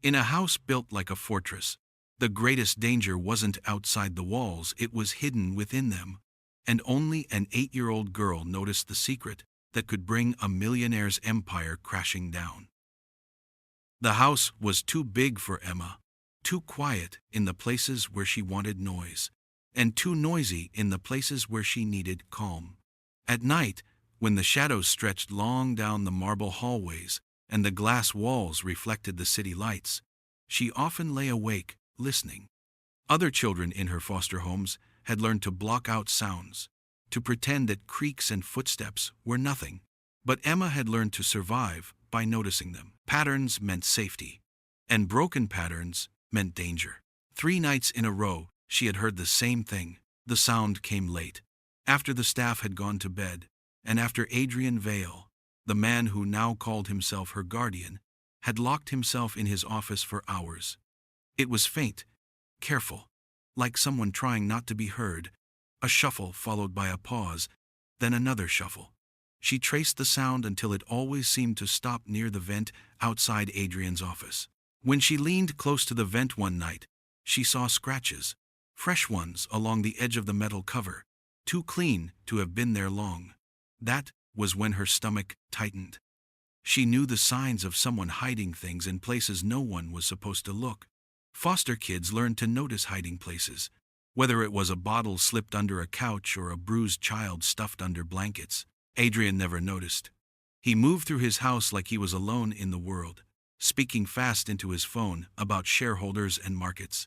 In a house built like a fortress, the greatest danger wasn't outside the walls, it was hidden within them. And only an 8-year-old girl noticed the secret that could bring a millionaire's empire crashing down. The house was too big for Emma, too quiet in the places where she wanted noise, and too noisy in the places where she needed calm. At night, when the shadows stretched long down the marble hallways and the glass walls reflected the city lights, she often lay awake, listening. Other children in her foster homes had learned to block out sounds, to pretend that creaks and footsteps were nothing. But Emma had learned to survive by noticing them. Patterns meant safety, and broken patterns meant danger. 3 nights in a row, she had heard the same thing. The sound came late, after the staff had gone to bed, and after Adrian Vale, the man who now called himself her guardian, had locked himself in his office for hours. It was faint, careful, like someone trying not to be heard, a shuffle followed by a pause, then another shuffle. She traced the sound until it always seemed to stop near the vent outside Adrian's office. When she leaned close to the vent one night, she saw scratches, fresh ones along the edge of the metal cover, too clean to have been there long. That was when her stomach tightened. She knew the signs of someone hiding things in places no one was supposed to look. Foster kids learned to notice hiding places, whether it was a bottle slipped under a couch or a bruised child stuffed under blankets. Adrian never noticed. He moved through his house like he was alone in the world, speaking fast into his phone about shareholders and markets,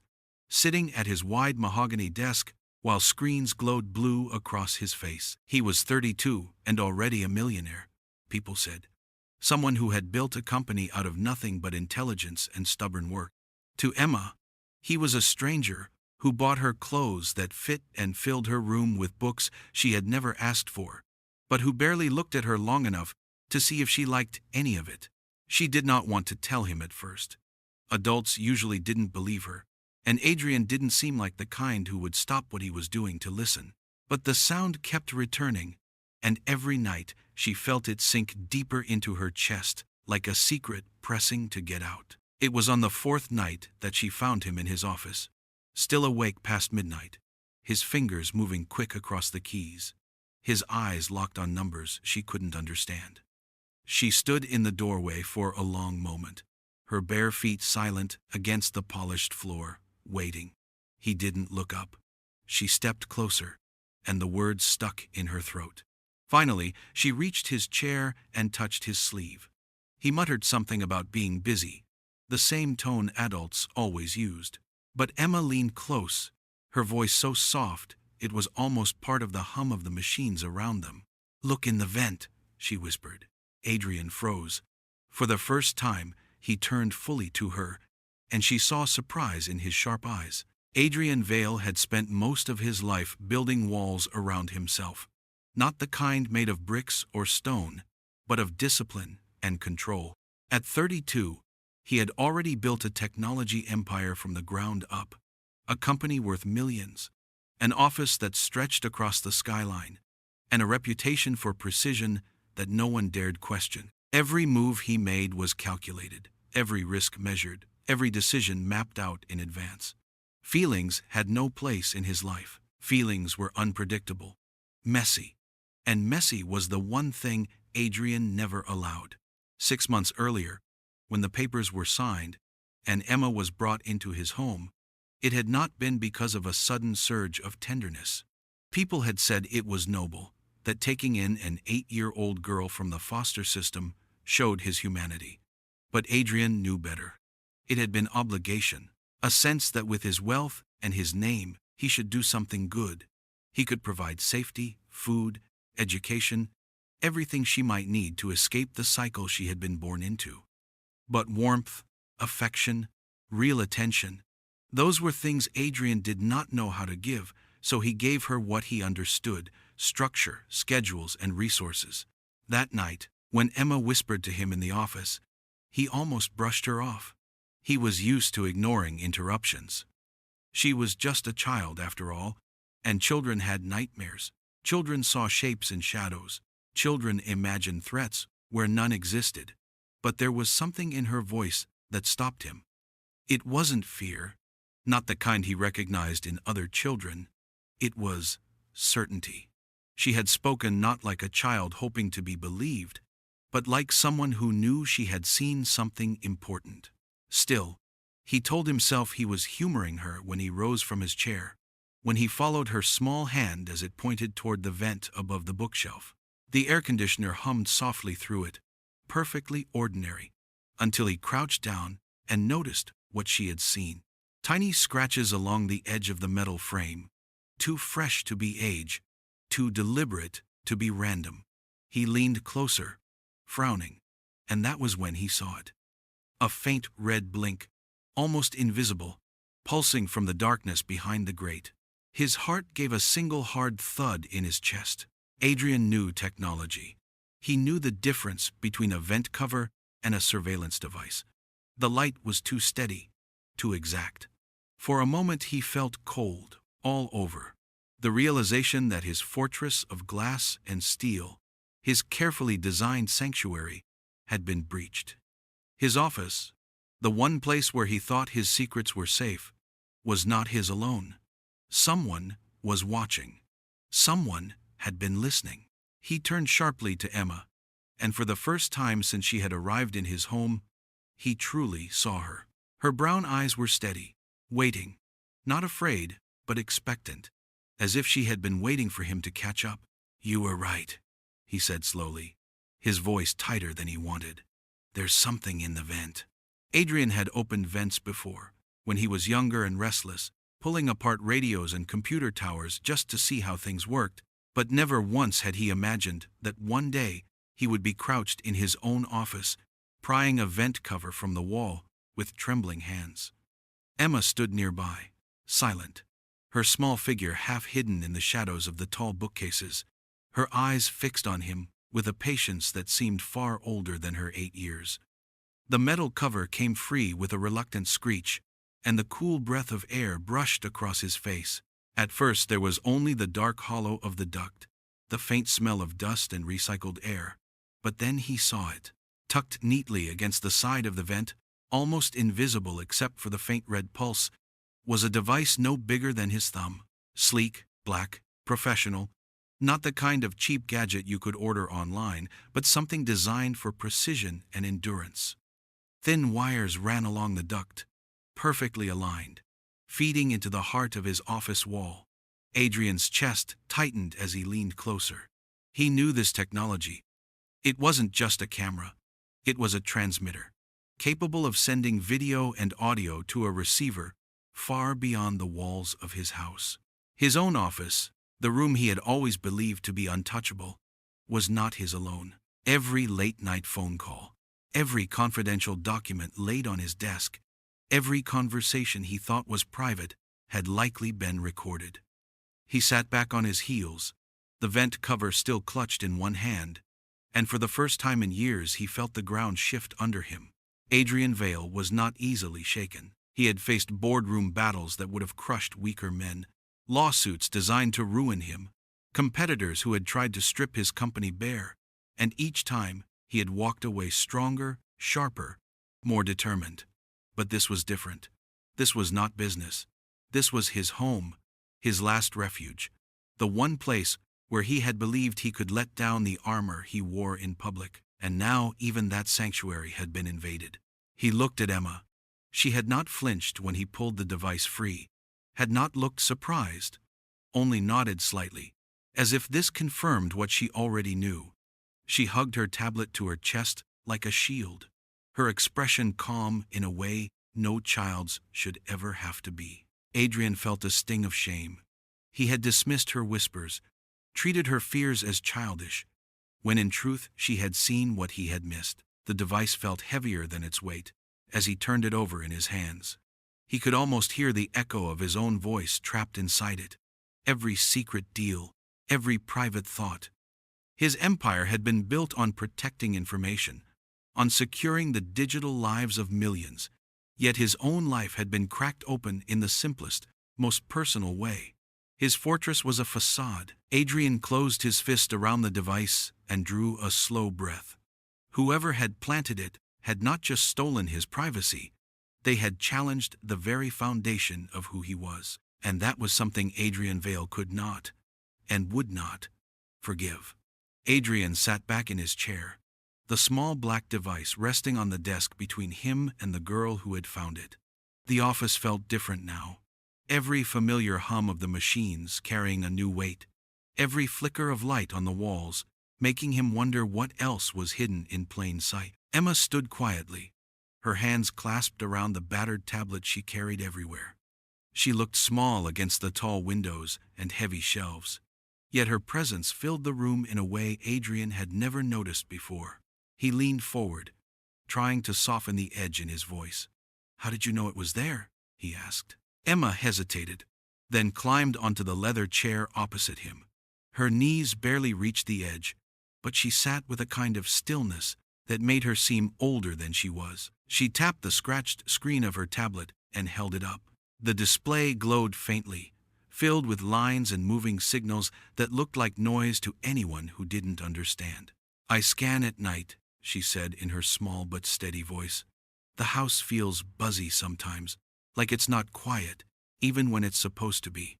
sitting at his wide mahogany desk while screens glowed blue across his face. He was 32 and already a millionaire, people said. Someone who had built a company out of nothing but intelligence and stubborn work. To Emma, he was a stranger who bought her clothes that fit and filled her room with books she had never asked for, but who barely looked at her long enough to see if she liked any of it. She did not want to tell him at first. Adults usually didn't believe her, and Adrian didn't seem like the kind who would stop what he was doing to listen. But the sound kept returning, and every night she felt it sink deeper into her chest, like a secret pressing to get out. It was on the 4th night that she found him in his office, still awake past midnight, his fingers moving quick across the keys, his eyes locked on numbers she couldn't understand. She stood in the doorway for a long moment, her bare feet silent against the polished floor, waiting. He didn't look up. She stepped closer, and the words stuck in her throat. Finally, she reached his chair and touched his sleeve. He muttered something about being busy, the same tone adults always used. But Emma leaned close, her voice so soft it was almost part of the hum of the machines around them. "Look in the vent," she whispered. Adrian froze. For the first time, he turned fully to her, and she saw surprise in his sharp eyes. Adrian Vale had spent most of his life building walls around himself, not the kind made of bricks or stone, but of discipline and control. At 32, he had already built a technology empire from the ground up, a company worth millions, an office that stretched across the skyline, and a reputation for precision that no one dared question. Every move he made was calculated, every risk measured, every decision mapped out in advance. Feelings had no place in his life. Feelings were unpredictable, messy, and messy was the one thing Adrian never allowed. 6 months earlier, when the papers were signed and Emma was brought into his home, it had not been because of a sudden surge of tenderness. People had said it was noble, that taking in an 8-year-old girl from the foster system showed his humanity. But Adrian knew better. It had been obligation, a sense that with his wealth and his name, he should do something good. He could provide safety, food, education, everything she might need to escape the cycle she had been born into. But warmth, affection, real attention, those were things Adrian did not know how to give, so he gave her what he understood: structure, schedules, and resources. That night, when Emma whispered to him in the office, he almost brushed her off. He was used to ignoring interruptions. She was just a child after all, and children had nightmares. Children saw shapes in shadows. Children imagined threats where none existed. But there was something in her voice that stopped him. It wasn't fear, not the kind he recognized in other children. It was certainty. She had spoken not like a child hoping to be believed, but like someone who knew she had seen something important. Still, he told himself he was humoring her when he rose from his chair, when he followed her small hand as it pointed toward the vent above the bookshelf. The air conditioner hummed softly through it, perfectly ordinary, until he crouched down and noticed what she had seen. Tiny scratches along the edge of the metal frame, too fresh to be age, too deliberate to be random. He leaned closer, frowning, and that was when he saw it. A faint red blink, almost invisible, pulsing from the darkness behind the grate. His heart gave a single hard thud in his chest. Adrian knew technology. He knew the difference between a vent cover and a surveillance device. The light was too steady, too exact. For a moment he felt cold all over. The realization that his fortress of glass and steel, his carefully designed sanctuary, had been breached. His office, the one place where he thought his secrets were safe, was not his alone. Someone was watching. Someone had been listening. He turned sharply to Emma, and for the first time since she had arrived in his home, he truly saw her. Her brown eyes were steady, waiting, not afraid, but expectant, as if she had been waiting for him to catch up. "You were right," he said slowly, his voice tighter than he wanted. "There's something in the vent." Adrian had opened vents before, when he was younger and restless, pulling apart radios and computer towers just to see how things worked, but never once had he imagined that one day he would be crouched in his own office, prying a vent cover from the wall with trembling hands. Emma stood nearby, silent, her small figure half hidden in the shadows of the tall bookcases, her eyes fixed on him with a patience that seemed far older than her 8 years. The metal cover came free with a reluctant screech, and the cool breath of air brushed across his face. At first there was only the dark hollow of the duct, the faint smell of dust and recycled air, but then he saw it. Tucked neatly against the side of the vent, almost invisible except for the faint red pulse, was a device no bigger than his thumb. Sleek, black, professional, not the kind of cheap gadget you could order online, but something designed for precision and endurance. Thin wires ran along the duct, perfectly aligned, feeding into the heart of his office wall. Adrian's chest tightened as he leaned closer. He knew this technology. It wasn't just a camera. It was a transmitter, capable of sending video and audio to a receiver far beyond the walls of his house. His own office, the room he had always believed to be untouchable, was not his alone. Every late-night phone call, every confidential document laid on his desk, every conversation he thought was private had likely been recorded. He sat back on his heels, the vent cover still clutched in one hand, and for the first time in years he felt the ground shift under him. Adrian Vale was not easily shaken. He had faced boardroom battles that would have crushed weaker men, lawsuits designed to ruin him, competitors who had tried to strip his company bare, and each time he had walked away stronger, sharper, more determined. But this was different. This was not business. This was his home, his last refuge, the one place where he had believed he could let down the armor he wore in public. And now even that sanctuary had been invaded. He looked at Emma. She had not flinched when he pulled the device free, had not looked surprised, only nodded slightly, as if this confirmed what she already knew. She hugged her tablet to her chest like a shield, her expression calm in a way no child's should ever have to be. Adrian felt a sting of shame. He had dismissed her whispers, treated her fears as childish, when in truth she had seen what he had missed. The device felt heavier than its weight as he turned it over in his hands. He could almost hear the echo of his own voice trapped inside it. Every secret deal, every private thought. His empire had been built on protecting information, on securing the digital lives of millions, yet his own life had been cracked open in the simplest, most personal way. His fortress was a facade. Adrian closed his fist around the device and drew a slow breath. Whoever had planted it had not just stolen his privacy, They had challenged the very foundation of who he was, and that was something Adrian Vale could not, and would not, forgive. Adrian sat back in his chair, the small black device resting on the desk between him and the girl who had found it. The office felt different now. Every familiar hum of the machines carrying a new weight, every flicker of light on the walls, making him wonder what else was hidden in plain sight. Emma stood quietly, her hands clasped around the battered tablet she carried everywhere. She looked small against the tall windows and heavy shelves, yet her presence filled the room in a way Adrian had never noticed before. He leaned forward, trying to soften the edge in his voice. "How did you know it was there?" he asked. Emma hesitated, then climbed onto the leather chair opposite him. Her knees barely reached the edge, but she sat with a kind of stillness that made her seem older than she was. She tapped the scratched screen of her tablet and held it up. The display glowed faintly, filled with lines and moving signals that looked like noise to anyone who didn't understand. "I scan at night," she said in her small but steady voice. "The house feels buzzy sometimes, like it's not quiet, even when it's supposed to be.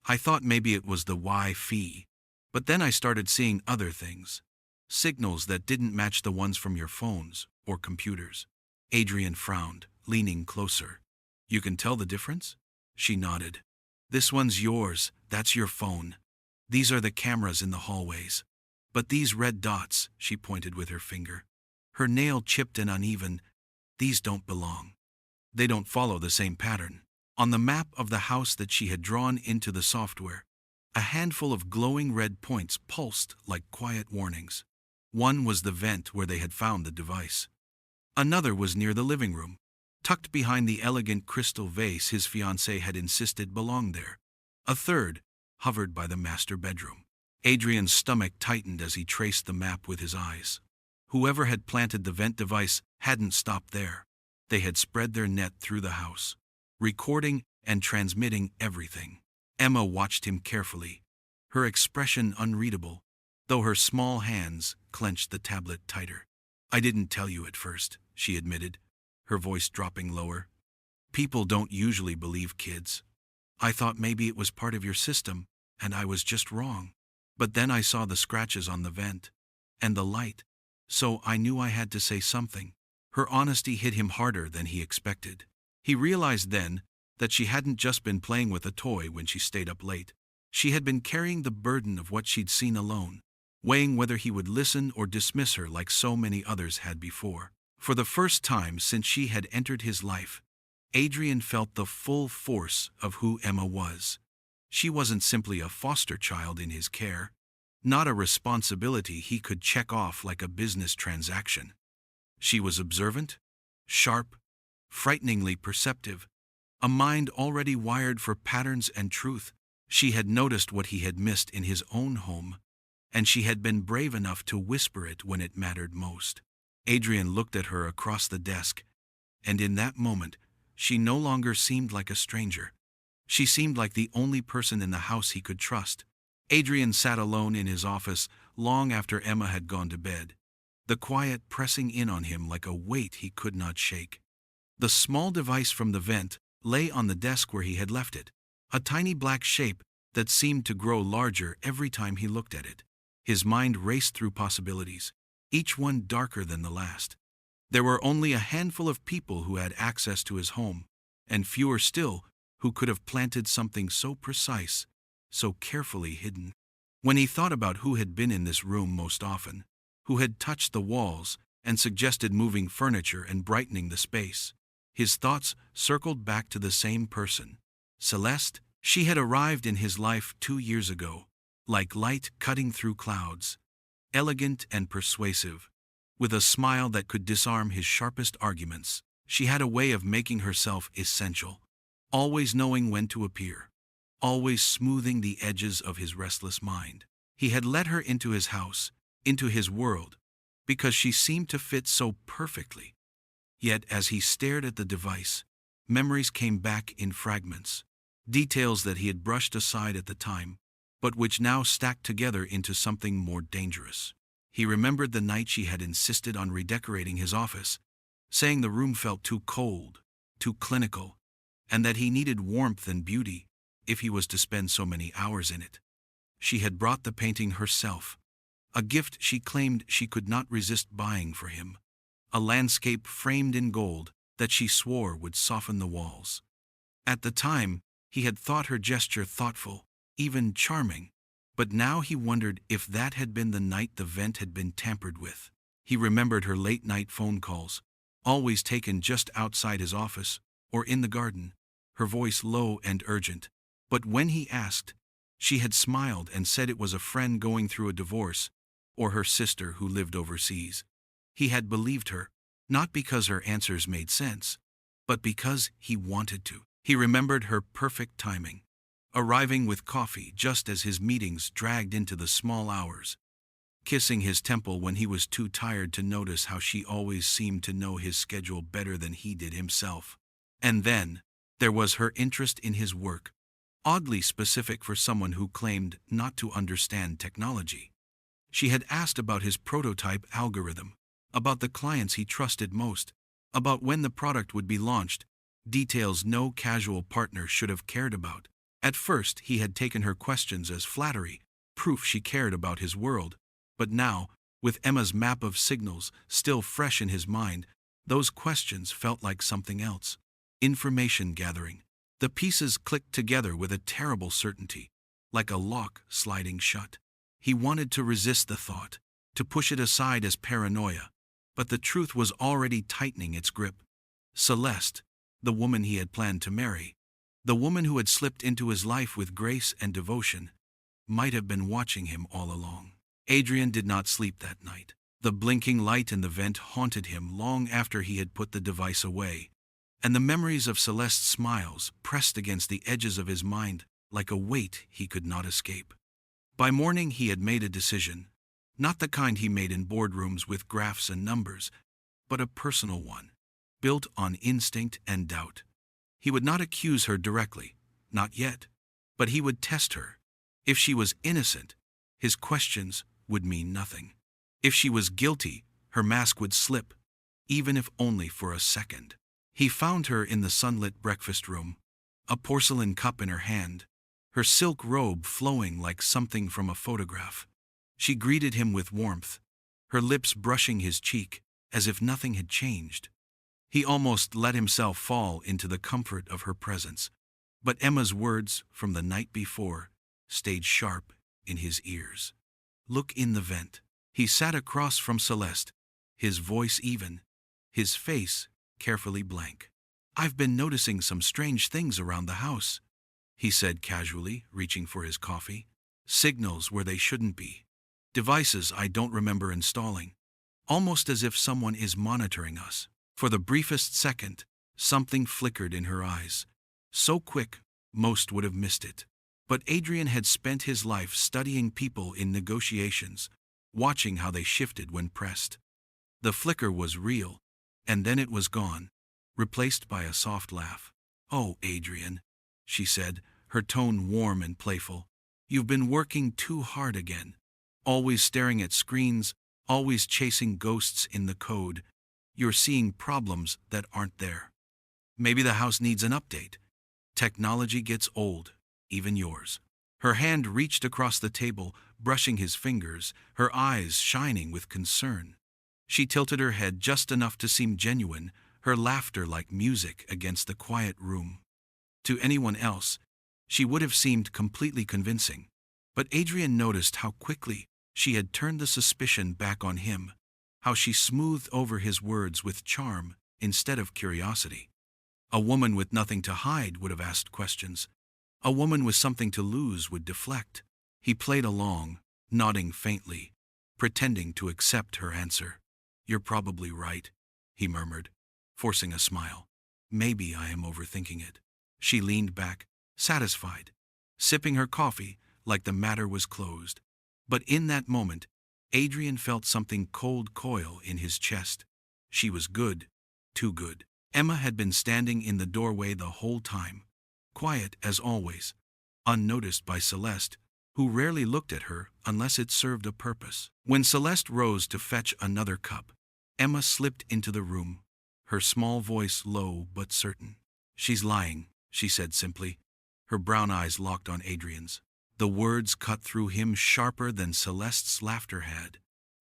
I thought maybe it was the Wi-Fi, but then I started seeing other things. Signals that didn't match the ones from your phones or computers." Adrian frowned, leaning closer. "You can tell the difference?" She nodded. "This one's yours, that's your phone. These are the cameras in the hallways. But these red dots," she pointed with her finger, her nail chipped and uneven, "these don't belong. They don't follow the same pattern." On the map of the house that she had drawn into the software, a handful of glowing red points pulsed like quiet warnings. One was the vent where they had found the device. Another was near the living room, tucked behind the elegant crystal vase his fiancée had insisted belonged there. A third hovered by the master bedroom. Adrian's stomach tightened as he traced the map with his eyes. Whoever had planted the vent device hadn't stopped there. They had spread their net through the house, recording and transmitting everything. Emma watched him carefully, her expression unreadable, though her small hands clenched the tablet tighter. "I didn't tell you at first," she admitted, her voice dropping lower. "People don't usually believe kids. I thought maybe it was part of your system, and I was just wrong. But then I saw the scratches on the vent, and the light, so I knew I had to say something." Her honesty hit him harder than he expected. He realized then that she hadn't just been playing with a toy when she stayed up late. She had been carrying the burden of what she'd seen alone, weighing whether he would listen or dismiss her like so many others had before. For the first time since she had entered his life, Adrian felt the full force of who Emma was. She wasn't simply a foster child in his care, not a responsibility he could check off like a business transaction. She was observant, sharp, frighteningly perceptive, a mind already wired for patterns and truth. She had noticed what he had missed in his own home, and she had been brave enough to whisper it when it mattered most. Adrian looked at her across the desk, and in that moment, she no longer seemed like a stranger. She seemed like the only person in the house he could trust. Adrian sat alone in his office long after Emma had gone to bed, the quiet pressing in on him like a weight he could not shake. The small device from the vent lay on the desk where he had left it, a tiny black shape that seemed to grow larger every time he looked at it. His mind raced through possibilities, each one darker than the last. There were only a handful of people who had access to his home, and fewer still who could have planted something so precise, so carefully hidden. When he thought about who had been in this room most often, who had touched the walls and suggested moving furniture and brightening the space, his thoughts circled back to the same person, Celeste. She had arrived in his life 2 years ago, like light cutting through clouds, elegant and persuasive, with a smile that could disarm his sharpest arguments. She had a way of making herself essential, always knowing when to appear, always smoothing the edges of his restless mind. He had let her into his house, into his world, because she seemed to fit so perfectly. Yet as he stared at the device, memories came back in fragments, details that he had brushed aside at the time, but which now stacked together into something more dangerous. He remembered the night she had insisted on redecorating his office, saying the room felt too cold, too clinical, and that he needed warmth and beauty if he was to spend so many hours in it. She had brought the painting herself, a gift she claimed she could not resist buying for him, a landscape framed in gold that she swore would soften the walls. At the time, he had thought her gesture thoughtful, even charming, but now he wondered if that had been the night the vent had been tampered with. He remembered her late-night phone calls, always taken just outside his office or in the garden, her voice low and urgent. But when he asked, she had smiled and said it was a friend going through a divorce, or her sister who lived overseas. He had believed her, not because her answers made sense, but because he wanted to. He remembered her perfect timing, arriving with coffee just as his meetings dragged into the small hours, kissing his temple when he was too tired to notice how she always seemed to know his schedule better than he did himself. And then, there was her interest in his work, oddly specific for someone who claimed not to understand technology. She had asked about his prototype algorithm, about the clients he trusted most, about when the product would be launched, details no casual partner should have cared about. At first, he had taken her questions as flattery, proof she cared about his world, but now, with Emma's map of signals still fresh in his mind, those questions felt like something else. Information gathering. The pieces clicked together with a terrible certainty, like a lock sliding shut. He wanted to resist the thought, to push it aside as paranoia, but the truth was already tightening its grip. Celeste, the woman he had planned to marry, the woman who had slipped into his life with grace and devotion, might have been watching him all along. Adrian did not sleep that night. The blinking light in the vent haunted him long after he had put the device away, and the memories of Celeste's smiles pressed against the edges of his mind like a weight he could not escape. By morning he had made a decision, not the kind he made in boardrooms with graphs and numbers, but a personal one, built on instinct and doubt. He would not accuse her directly, not yet, but he would test her. If she was innocent, his questions would mean nothing. If she was guilty, her mask would slip, even if only for a second. He found her in the sunlit breakfast room, a porcelain cup in her hand, her silk robe flowing like something from a photograph. She greeted him with warmth, her lips brushing his cheek, as if nothing had changed. He almost let himself fall into the comfort of her presence, but Emma's words from the night before stayed sharp in his ears. Look in the vent. He sat across from Celeste, his voice even, his face carefully blank. I've been noticing some strange things around the house, he said casually, reaching for his coffee. Signals where they shouldn't be. Devices I don't remember installing. Almost as if someone is monitoring us. For the briefest second, something flickered in her eyes. So quick, most would have missed it. But Adrian had spent his life studying people in negotiations, watching how they shifted when pressed. The flicker was real, and then it was gone, replaced by a soft laugh. Oh, Adrian, she said, her tone warm and playful. You've been working too hard again. Always staring at screens, always chasing ghosts in the code. You're seeing problems that aren't there. Maybe the house needs an update. Technology gets old, even yours. Her hand reached across the table, brushing his fingers, her eyes shining with concern. She tilted her head just enough to seem genuine, her laughter like music against the quiet room. To anyone else, she would have seemed completely convincing, but Adrian noticed how quickly she had turned the suspicion back on him, how she smoothed over his words with charm instead of curiosity. A woman with nothing to hide would have asked questions. A woman with something to lose would deflect. He played along, nodding faintly, pretending to accept her answer. You're probably right, he murmured, forcing a smile. Maybe I am overthinking it. She leaned back, satisfied, sipping her coffee like the matter was closed. But in that moment, Adrian felt something cold coil in his chest. She was good, too good. Emma had been standing in the doorway the whole time, quiet as always, unnoticed by Celeste, who rarely looked at her unless it served a purpose. When Celeste rose to fetch another cup, Emma slipped into the room, her small voice low but certain. "She's lying," she said simply. Her brown eyes locked on Adrian's. The words cut through him sharper than Celeste's laughter had.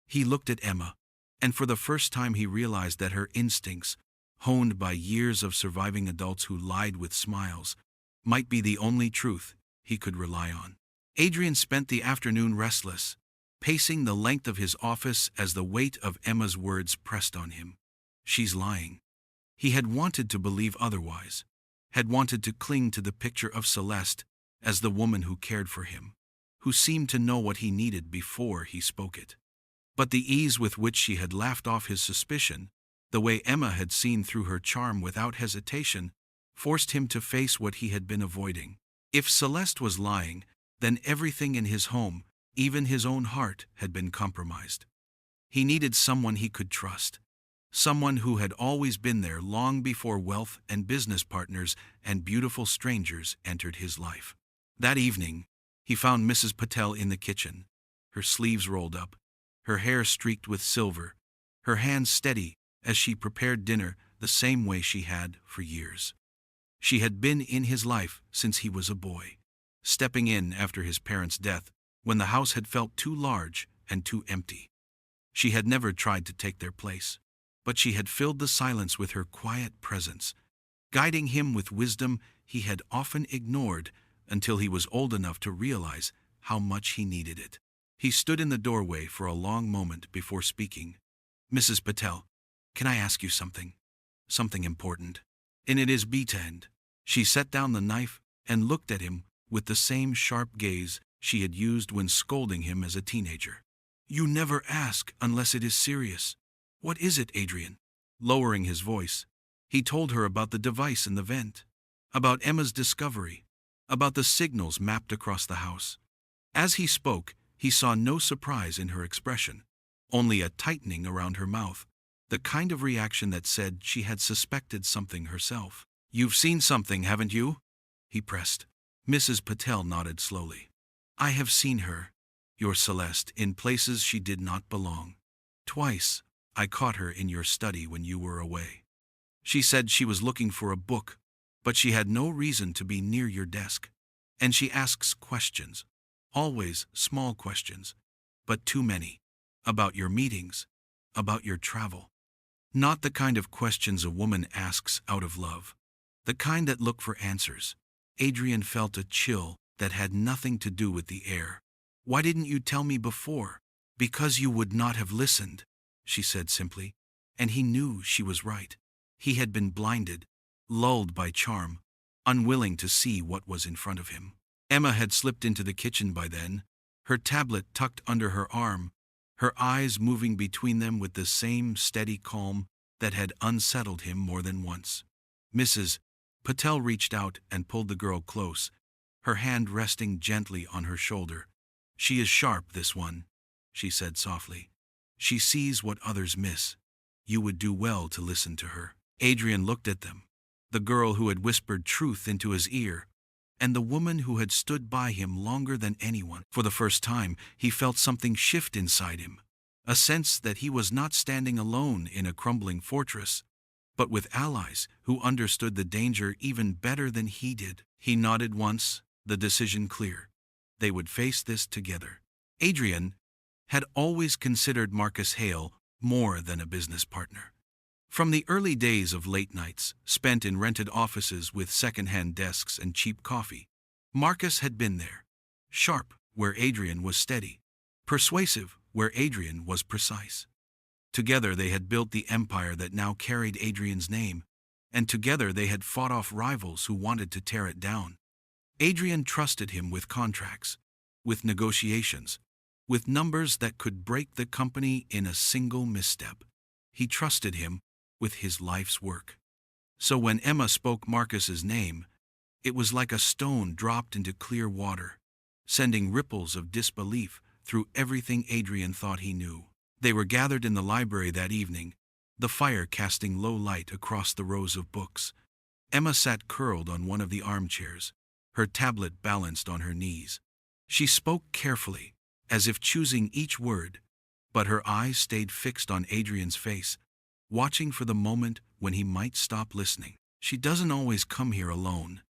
He looked at Emma, and for the first time he realized that her instincts, honed by years of surviving adults who lied with smiles, might be the only truth he could rely on. Adrian spent the afternoon restless, pacing the length of his office as the weight of Emma's words pressed on him. She's lying. He had wanted to believe otherwise, had wanted to cling to the picture of Celeste as the woman who cared for him, who seemed to know what he needed before he spoke it. But the ease with which she had laughed off his suspicion, the way Emma had seen through her charm without hesitation, forced him to face what he had been avoiding. If Celeste was lying, then everything in his home, even his own heart, had been compromised. He needed someone he could trust, someone who had always been there long before wealth and business partners and beautiful strangers entered his life. That evening, he found Mrs. Patel in the kitchen, her sleeves rolled up, her hair streaked with silver, her hands steady as she prepared dinner the same way she had for years. She had been in his life since he was a boy, stepping in after his parents' death when the house had felt too large and too empty. She had never tried to take their place, but she had filled the silence with her quiet presence, guiding him with wisdom he had often ignored until he was old enough to realize how much he needed it. He stood in the doorway for a long moment before speaking. "Mrs. Patel, can I ask you something? Something important. And it is betrayal." She set down the knife and looked at him with the same sharp gaze she had used when scolding him as a teenager. "You never ask unless it is serious. What is it, Adrian?" Lowering his voice, he told her about the device in the vent, about Emma's discovery, about the signals mapped across the house. As he spoke, he saw no surprise in her expression, only a tightening around her mouth, the kind of reaction that said she had suspected something herself. "You've seen something, haven't you?" he pressed. Mrs. Patel nodded slowly. "I have seen her, your Celeste, in places she did not belong. Twice, I caught her in your study when you were away. She said she was looking for a book, but she had no reason to be near your desk. And she asks questions, always small questions, but too many, about your meetings, about your travel. Not the kind of questions a woman asks out of love, the kind that look for answers." Adrian felt a chill that had nothing to do with the air. "Why didn't you tell me before?" "Because you would not have listened," she said simply, and he knew she was right. He had been blinded, lulled by charm, unwilling to see what was in front of him. Emma had slipped into the kitchen by then, her tablet tucked under her arm, her eyes moving between them with the same steady calm that had unsettled him more than once. Mrs. Patel reached out and pulled the girl close, her hand resting gently on her shoulder. "She is sharp, this one," she said softly. "She sees what others miss. You would do well to listen to her." Adrian looked at them, the girl who had whispered truth into his ear, and the woman who had stood by him longer than anyone. For the first time, he felt something shift inside him, a sense that he was not standing alone in a crumbling fortress, but with allies who understood the danger even better than he did. He nodded once, the decision clear. They would face this together. Adrian had always considered Marcus Hale more than a business partner. From the early days of late nights, spent in rented offices with second-hand desks and cheap coffee, Marcus had been there. Sharp, where Adrian was steady. Persuasive, where Adrian was precise. Together they had built the empire that now carried Adrian's name, and together they had fought off rivals who wanted to tear it down. Adrian trusted him with contracts, with negotiations, with numbers that could break the company in a single misstep. He trusted him with his life's work. So when Emma spoke Marcus's name, it was like a stone dropped into clear water, sending ripples of disbelief through everything Adrian thought he knew. They were gathered in the library that evening, the fire casting low light across the rows of books. Emma sat curled on one of the armchairs, her tablet balanced on her knees. She spoke carefully, as if choosing each word, but her eyes stayed fixed on Adrian's face, watching for the moment when he might stop listening. She doesn't always come here alone,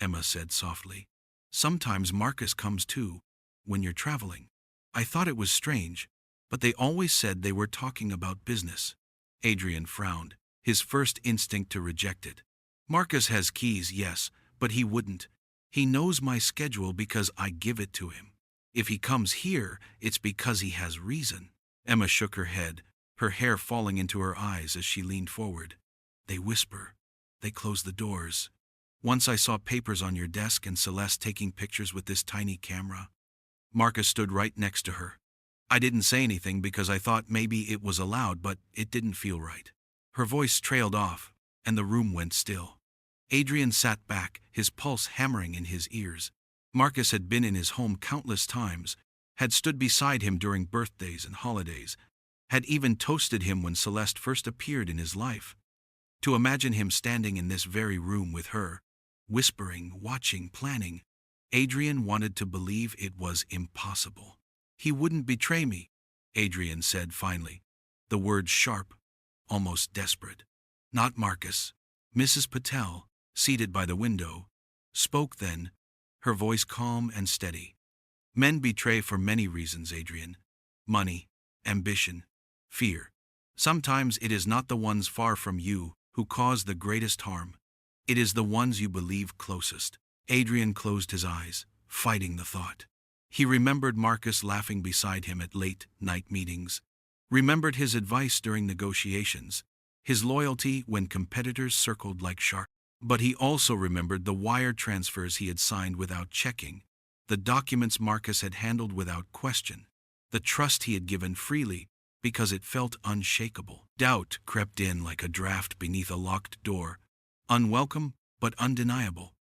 Emma said softly. Sometimes Marcus comes too, when you're traveling. I thought it was strange, but they always said they were talking about business. Adrian frowned, his first instinct to reject it. Marcus has keys, yes, but he wouldn't. He knows my schedule because I give it to him. If he comes here, it's because he has reason. Emma shook her head, her hair falling into her eyes as she leaned forward. They whisper. They close the doors. Once I saw papers on your desk and Celeste taking pictures with this tiny camera. Marcus stood right next to her. I didn't say anything because I thought maybe it was allowed, but it didn't feel right. Her voice trailed off, and the room went still. Adrian sat back, his pulse hammering in his ears. Marcus had been in his home countless times, had stood beside him during birthdays and holidays, had even toasted him when Celeste first appeared in his life. To imagine him standing in this very room with her, whispering, watching, planning, Adrian wanted to believe it was impossible. He wouldn't betray me, Adrian said finally, the words sharp, almost desperate. Not Marcus. Mrs. Patel, seated by the window, spoke then, her voice calm and steady. Men betray for many reasons, Adrian. Money, ambition, fear. Sometimes it is not the ones far from you who cause the greatest harm. It is the ones you believe closest. Adrian closed his eyes, fighting the thought. He remembered Marcus laughing beside him at late-night meetings, remembered his advice during negotiations, his loyalty when competitors circled like sharks. But he also remembered the wire transfers he had signed without checking, the documents Marcus had handled without question, the trust he had given freely because it felt unshakable. Doubt crept in like a draft beneath a locked door, unwelcome but undeniable.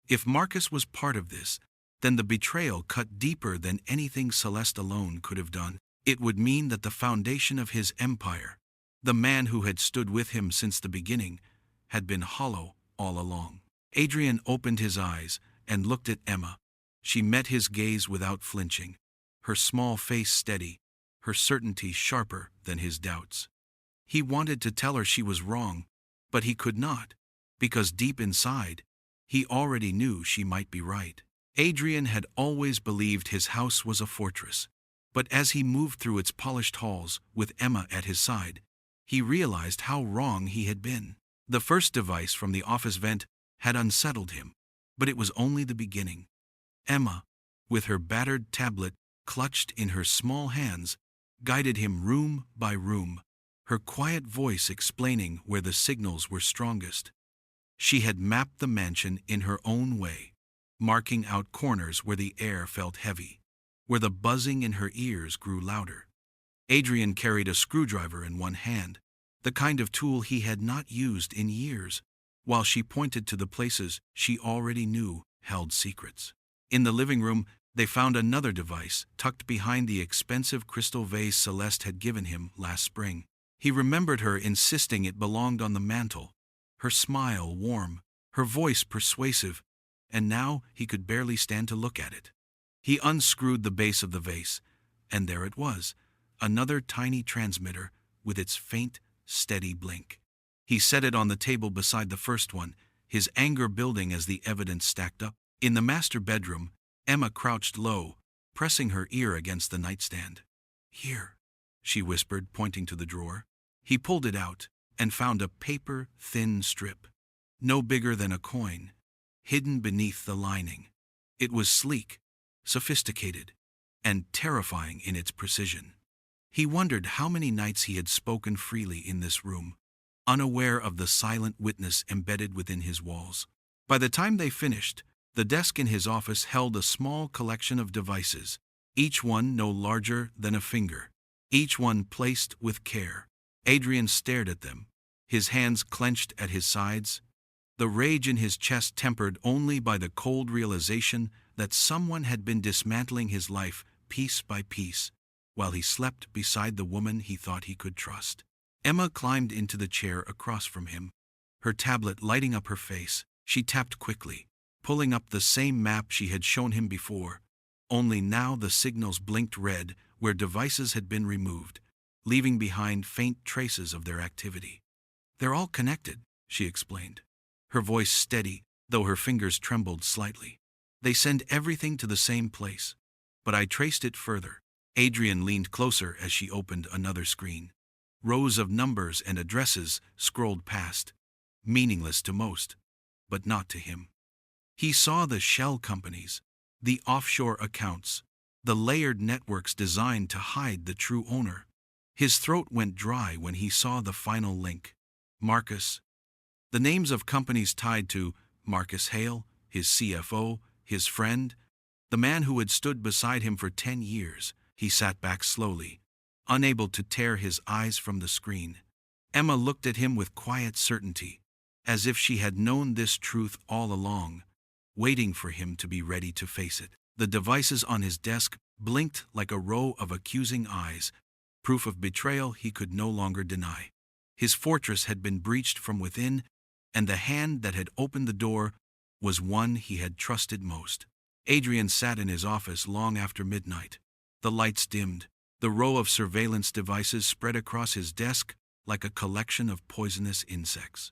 If Marcus was part of this, then the betrayal cut deeper than anything Celeste alone could have done. It would mean that the foundation of his empire, the man who had stood with him since the beginning, had been hollow all along. Adrian opened his eyes and looked at Emma. She met his gaze without flinching, her small face steady, her certainty sharper than his doubts. He wanted to tell her she was wrong, but he could not, because deep inside, he already knew she might be right. Adrian had always believed his house was a fortress, but as he moved through its polished halls with Emma at his side, he realized how wrong he had been. The first device from the office vent had unsettled him, but it was only the beginning. Emma, with her battered tablet clutched in her small hands, guided him room by room, her quiet voice explaining where the signals were strongest. She had mapped the mansion in her own way, marking out corners where the air felt heavy, where the buzzing in her ears grew louder. Adrian carried a screwdriver in one hand, the kind of tool he had not used in years, while she pointed to the places she already knew held secrets. In the living room, they found another device tucked behind the expensive crystal vase Celeste had given him last spring. He remembered her insisting it belonged on the mantel, her smile warm, her voice persuasive, and now he could barely stand to look at it. He unscrewed the base of the vase, and there it was, another tiny transmitter with its faint, steady blink. He set it on the table beside the first one, his anger building as the evidence stacked up. In the master bedroom, Emma crouched low, pressing her ear against the nightstand. "Here," she whispered, pointing to the drawer. He pulled it out and found a paper-thin strip, no bigger than a coin, hidden beneath the lining. It was sleek, sophisticated, and terrifying in its precision. He wondered how many nights he had spoken freely in this room, unaware of the silent witness embedded within his walls. By the time they finished, the desk in his office held a small collection of devices, each one no larger than a finger, each one placed with care. Adrian stared at them, his hands clenched at his sides, the rage in his chest tempered only by the cold realization that someone had been dismantling his life piece by piece, while he slept beside the woman he thought he could trust. Emma climbed into the chair across from him, her tablet lighting up her face. She tapped quickly, pulling up the same map she had shown him before, only now the signals blinked red where devices had been removed, leaving behind faint traces of their activity. "They're all connected," she explained. her voice steady, though her fingers trembled slightly. They send everything to the same place. But I traced it further. Adrian leaned closer as she opened another screen. Rows of numbers and addresses scrolled past, meaningless to most, but not to him. He saw the shell companies, the offshore accounts, the layered networks designed to hide the true owner. His throat went dry when he saw the final link. Marcus. The names of companies tied to Marcus Hale, his CFO, his friend, the man who had stood beside him for 10 years. He sat back slowly, unable to tear his eyes from the screen. Emma looked at him with quiet certainty, as if she had known this truth all along, waiting for him to be ready to face it. The devices on his desk blinked like a row of accusing eyes, proof of betrayal he could no longer deny. His fortress had been breached from within, and the hand that had opened the door was one he had trusted most. Adrian sat in his office long after midnight. The lights dimmed. The row of surveillance devices spread across his desk like a collection of poisonous insects.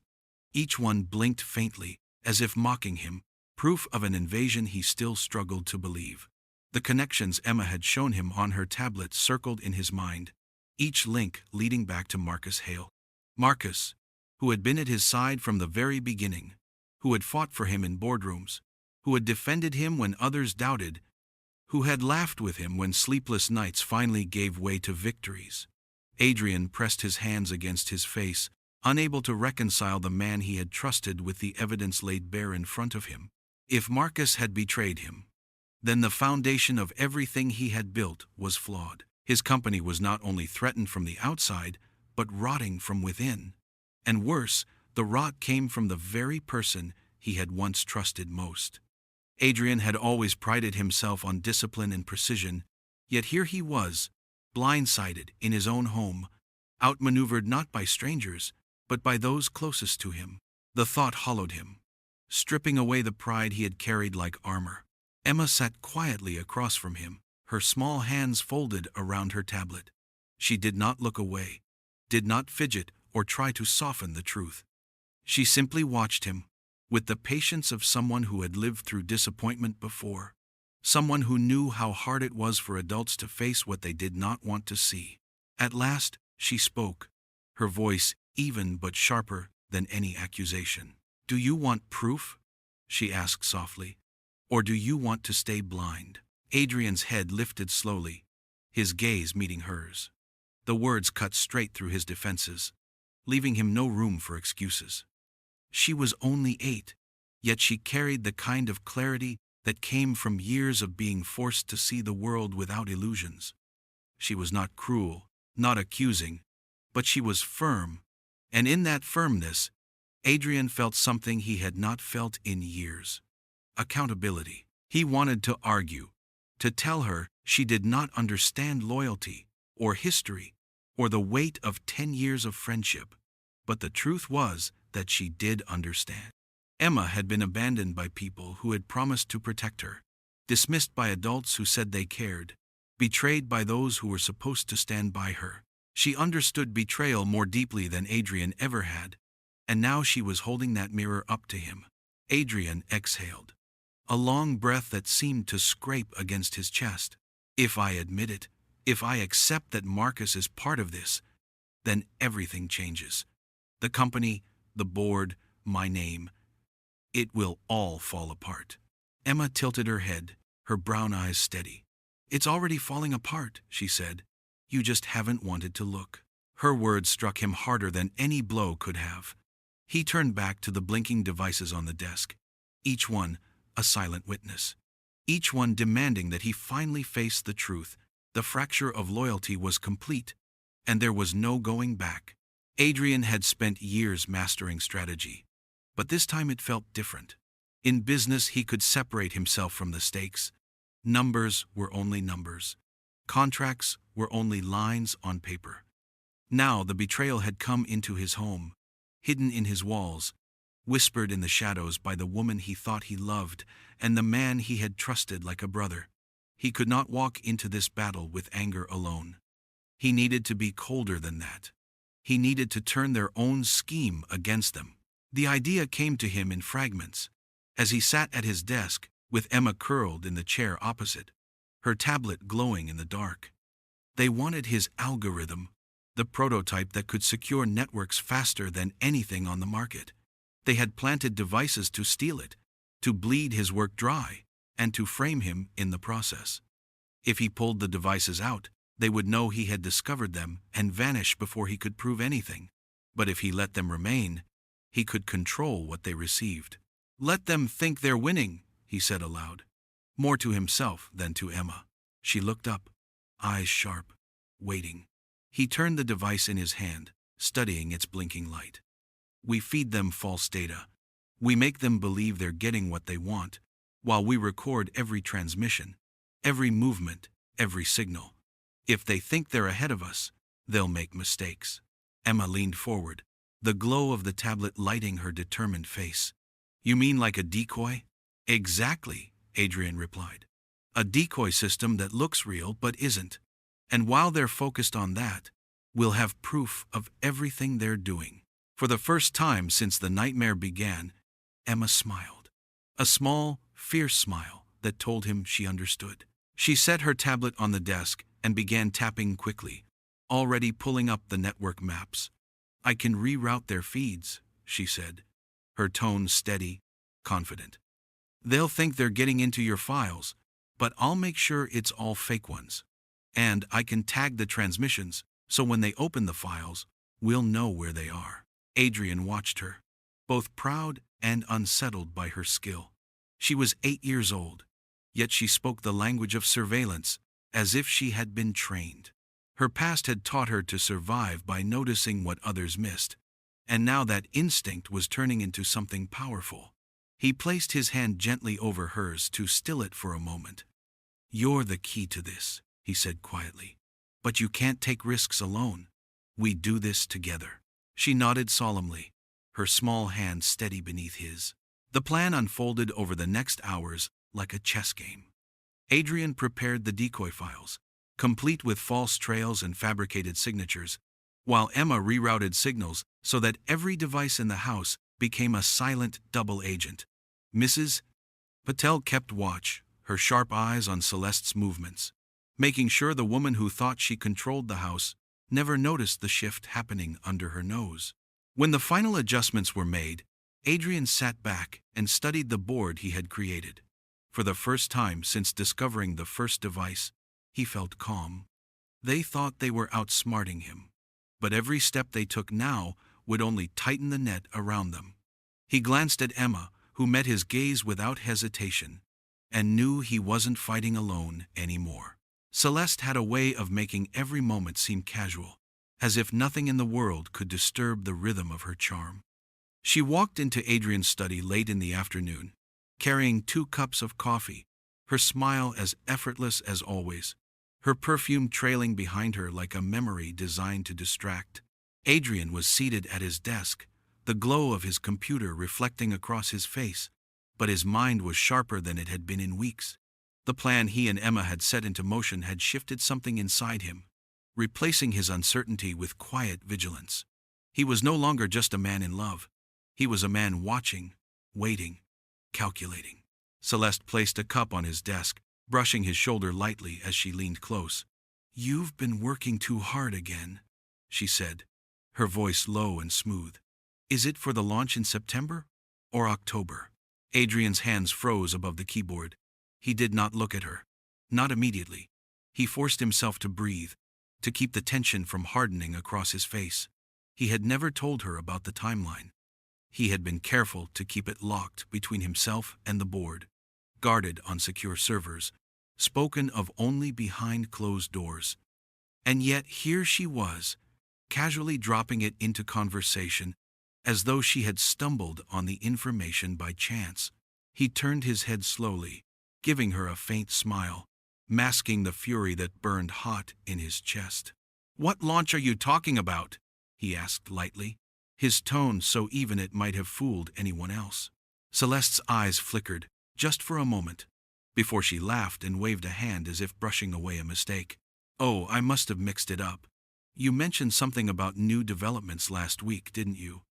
Each one blinked faintly, as if mocking him, proof of an invasion he still struggled to believe. The connections Emma had shown him on her tablet circled in his mind, each link leading back to Marcus Hale. Marcus, who had been at his side from the very beginning, who had fought for him in boardrooms, who had defended him when others doubted, who had laughed with him when sleepless nights finally gave way to victories. Adrian pressed his hands against his face, unable to reconcile the man he had trusted with the evidence laid bare in front of him. If Marcus had betrayed him, then the foundation of everything he had built was flawed. His company was not only threatened from the outside, but rotting from within. And worse, the rot came from the very person he had once trusted most. Adrian had always prided himself on discipline and precision, yet here he was, blindsided in his own home, outmaneuvered not by strangers, but by those closest to him. The thought hollowed him, stripping away the pride he had carried like armor. Emma sat quietly across from him, her small hands folded around her tablet. She did not look away, did not fidget or try to soften the truth. She simply watched him, with the patience of someone who had lived through disappointment before, someone who knew how hard it was for adults to face what they did not want to see. At last, she spoke, her voice even but sharper than any accusation. "Do you want proof?" she asked softly. "Or do you want to stay blind?" Adrian's head lifted slowly, his gaze meeting hers. The words cut straight through his defenses, leaving him no room for excuses. She was only 8, yet she carried the kind of clarity that came from years of being forced to see the world without illusions. She was not cruel, not accusing, but she was firm, and in that firmness, Adrian felt something he had not felt in years. Accountability. He wanted to argue, to tell her she did not understand loyalty, or history, or the weight of 10 years of friendship, but the truth was that she did understand. Emma had been abandoned by people who had promised to protect her, dismissed by adults who said they cared, betrayed by those who were supposed to stand by her. She understood betrayal more deeply than Adrian ever had, and now she was holding that mirror up to him. Adrian exhaled, a long breath that seemed to scrape against his chest. "If I admit it, if I accept that Marcus is part of this, then everything changes. The company, the board, my name. It will all fall apart." Emma tilted her head, her brown eyes steady. "It's already falling apart," she said. "You just haven't wanted to look." Her words struck him harder than any blow could have. He turned back to the blinking devices on the desk, each one a silent witness, each one demanding that he finally face the truth. The fracture of loyalty was complete, and there was no going back. Adrian had spent years mastering strategy, but this time it felt different. In business, he could separate himself from the stakes. Numbers were only numbers. Contracts were only lines on paper. Now the betrayal had come into his home, hidden in his walls, whispered in the shadows by the woman he thought he loved and the man he had trusted like a brother. He could not walk into this battle with anger alone. He needed to be colder than that. He needed to turn their own scheme against them. The idea came to him in fragments, as he sat at his desk, with Emma curled in the chair opposite, her tablet glowing in the dark. They wanted his algorithm, the prototype that could secure networks faster than anything on the market. They had planted devices to steal it, to bleed his work dry, and to frame him in the process. If he pulled the devices out, they would know he had discovered them and vanish before he could prove anything. But if he let them remain, he could control what they received. "Let them think they're winning," he said aloud, more to himself than to Emma. She looked up, eyes sharp, waiting. He turned the device in his hand, studying its blinking light. "We feed them false data. We make them believe they're getting what they want, while we record every transmission, every movement, every signal. If they think they're ahead of us, they'll make mistakes." Emma leaned forward, the glow of the tablet lighting her determined face. "You mean like a decoy?" "Exactly," Adrian replied. "A decoy system that looks real but isn't. And while they're focused on that, we'll have proof of everything they're doing." For the first time since the nightmare began, Emma smiled. A small, fierce smile that told him she understood. She set her tablet on the desk and began tapping quickly, already pulling up the network maps. "I can reroute their feeds," she said, her tone steady, confident. "They'll think they're getting into your files, but I'll make sure it's all fake ones. And I can tag the transmissions, so when they open the files, we'll know where they are." Adrian watched her, both proud and unsettled by her skill. She was 8 years old, yet she spoke the language of surveillance as if she had been trained. Her past had taught her to survive by noticing what others missed, and now that instinct was turning into something powerful. He placed his hand gently over hers to still it for a moment. "You're the key to this," he said quietly. "But you can't take risks alone. We do this together." She nodded solemnly, her small hand steady beneath his. The plan unfolded over the next hours like a chess game. Adrian prepared the decoy files, complete with false trails and fabricated signatures, while Emma rerouted signals so that every device in the house became a silent double agent. Mrs. Patel kept watch, her sharp eyes on Celeste's movements, making sure the woman who thought she controlled the house never noticed the shift happening under her nose. When the final adjustments were made, Adrian sat back and studied the board he had created. For the first time since discovering the first device, he felt calm. They thought they were outsmarting him, but every step they took now would only tighten the net around them. He glanced at Emma, who met his gaze without hesitation, and knew he wasn't fighting alone anymore. Celeste had a way of making every moment seem casual, as if nothing in the world could disturb the rhythm of her charm. She walked into Adrian's study late in the afternoon, carrying 2 cups of coffee, her smile as effortless as always, her perfume trailing behind her like a memory designed to distract. Adrian was seated at his desk, the glow of his computer reflecting across his face, but his mind was sharper than it had been in weeks. The plan he and Emma had set into motion had shifted something inside him, replacing his uncertainty with quiet vigilance. He was no longer just a man in love. He was a man watching, waiting, calculating. Celeste placed a cup on his desk, brushing his shoulder lightly as she leaned close. "You've been working too hard again," she said, her voice low and smooth. "Is it for the launch in September or October?" Adrian's hands froze above the keyboard. He did not look at her. Not immediately. He forced himself to breathe, to keep the tension from hardening across his face. He had never told her about the timeline. He had been careful to keep it locked between himself and the board, guarded on secure servers, spoken of only behind closed doors. And yet here she was, casually dropping it into conversation, as though she had stumbled on the information by chance. He turned his head slowly, giving her a faint smile, masking the fury that burned hot in his chest. "What launch are you talking about?" he asked lightly, his tone so even it might have fooled anyone else. Celeste's eyes flickered, just for a moment, before she laughed and waved a hand as if brushing away a mistake. "Oh, I must have mixed it up. You mentioned something about new developments last week, didn't you?"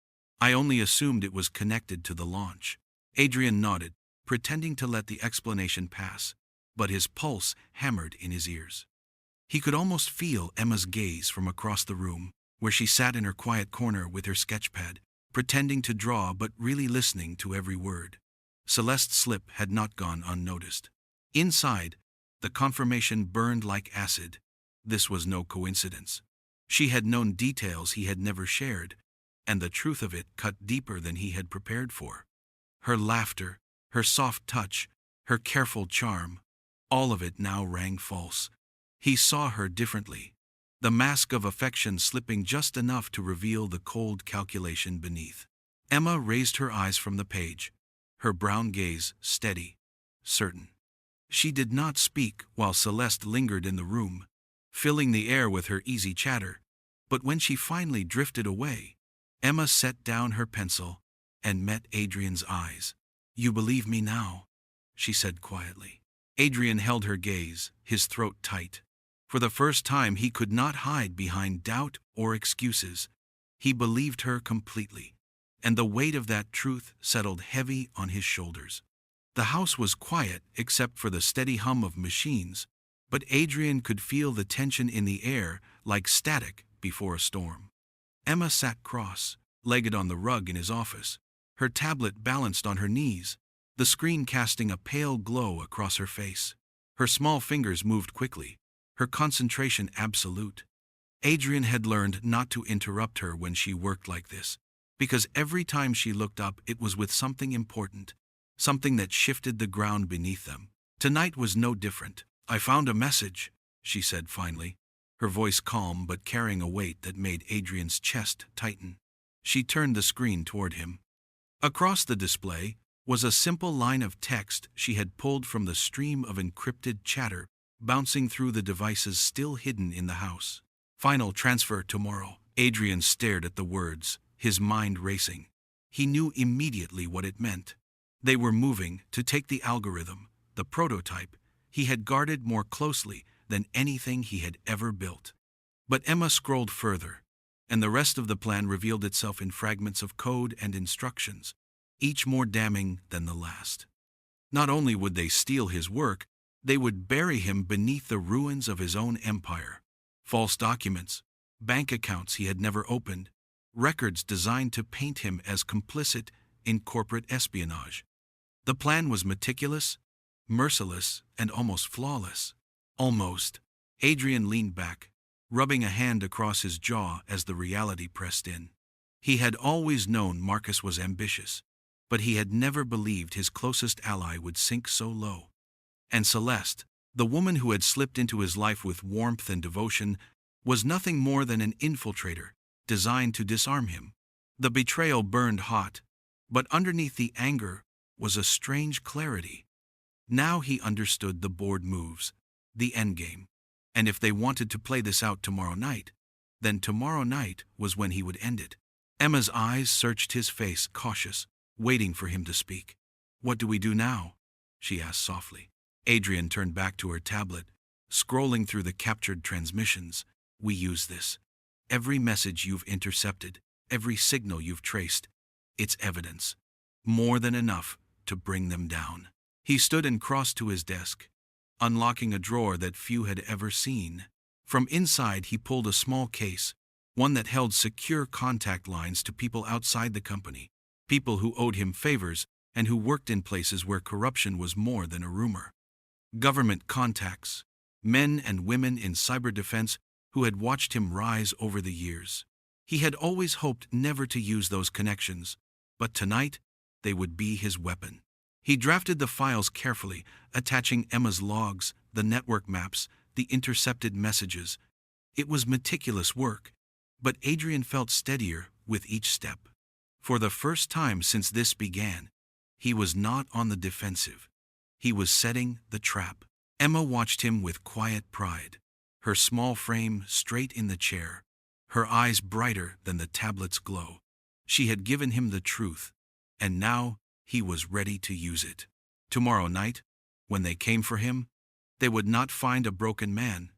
I only assumed it was connected to the launch. Adrian nodded, pretending to let the explanation pass, but his pulse hammered in his ears. He could almost feel Emma's gaze from across the room, where she sat in her quiet corner with her sketchpad, pretending to draw but really listening to every word. Celeste's slip had not gone unnoticed. Inside, the confirmation burned like acid. This was no coincidence. She had known details he had never shared, and the truth of it cut deeper than he had prepared for. Her laughter, her soft touch, her careful charm, all of it now rang false. He saw her differently, the mask of affection slipping just enough to reveal the cold calculation beneath. Emma raised her eyes from the page, her brown gaze steady, certain. She did not speak while Celeste lingered in the room, filling the air with her easy chatter, but when she finally drifted away, Emma set down her pencil and met Adrian's eyes. "You believe me now," she said quietly. Adrian held her gaze, his throat tight. For the first time he could not hide behind doubt or excuses. He believed her completely, and the weight of that truth settled heavy on his shoulders. The house was quiet except for the steady hum of machines, but Adrian could feel the tension in the air like static before a storm. Emma sat cross-legged on the rug in his office, her tablet balanced on her knees, the screen casting a pale glow across her face. Her small fingers moved quickly, her concentration absolute. Adrian had learned not to interrupt her when she worked like this, because every time she looked up it was with something important, something that shifted the ground beneath them. Tonight was no different. "I found a message," she said finally, her voice calm but carrying a weight that made Adrian's chest tighten. She turned the screen toward him. Across the display was a simple line of text she had pulled from the stream of encrypted chatter bouncing through the devices still hidden in the house. "Final transfer tomorrow." Adrian stared at the words, his mind racing. He knew immediately what it meant. They were moving to take the algorithm, the prototype, he had guarded more closely than anything he had ever built. But Emma scrolled further, and the rest of the plan revealed itself in fragments of code and instructions, each more damning than the last. Not only would they steal his work, they would bury him beneath the ruins of his own empire. False documents, bank accounts he had never opened, records designed to paint him as complicit in corporate espionage. The plan was meticulous, merciless, and almost flawless. Almost. Adrian leaned back, rubbing a hand across his jaw as the reality pressed in. He had always known Marcus was ambitious, but he had never believed his closest ally would sink so low. And Celeste, the woman who had slipped into his life with warmth and devotion, was nothing more than an infiltrator, designed to disarm him. The betrayal burned hot, but underneath the anger was a strange clarity. Now he understood the board moves, the endgame. And if they wanted to play this out tomorrow night, then tomorrow night was when he would end it. Emma's eyes searched his face, cautious, waiting for him to speak. "What do we do now?" she asked softly. Adrian turned back to her tablet, scrolling through the captured transmissions. "We use this. Every message you've intercepted, every signal you've traced, it's evidence. More than enough to bring them down." He stood and crossed to his desk, unlocking a drawer that few had ever seen. From inside he pulled a small case, one that held secure contact lines to people outside the company, people who owed him favors and who worked in places where corruption was more than a rumor. Government contacts, men and women in cyber defense who had watched him rise over the years. He had always hoped never to use those connections, but tonight they would be his weapon. He drafted the files carefully, attaching Emma's logs, the network maps, the intercepted messages. It was meticulous work, but Adrian felt steadier with each step. For the first time since this began, he was not on the defensive. He was setting the trap. Emma watched him with quiet pride, her small frame straight in the chair, her eyes brighter than the tablet's glow. She had given him the truth, and now he was ready to use it. Tomorrow night, when they came for him, they would not find a broken man.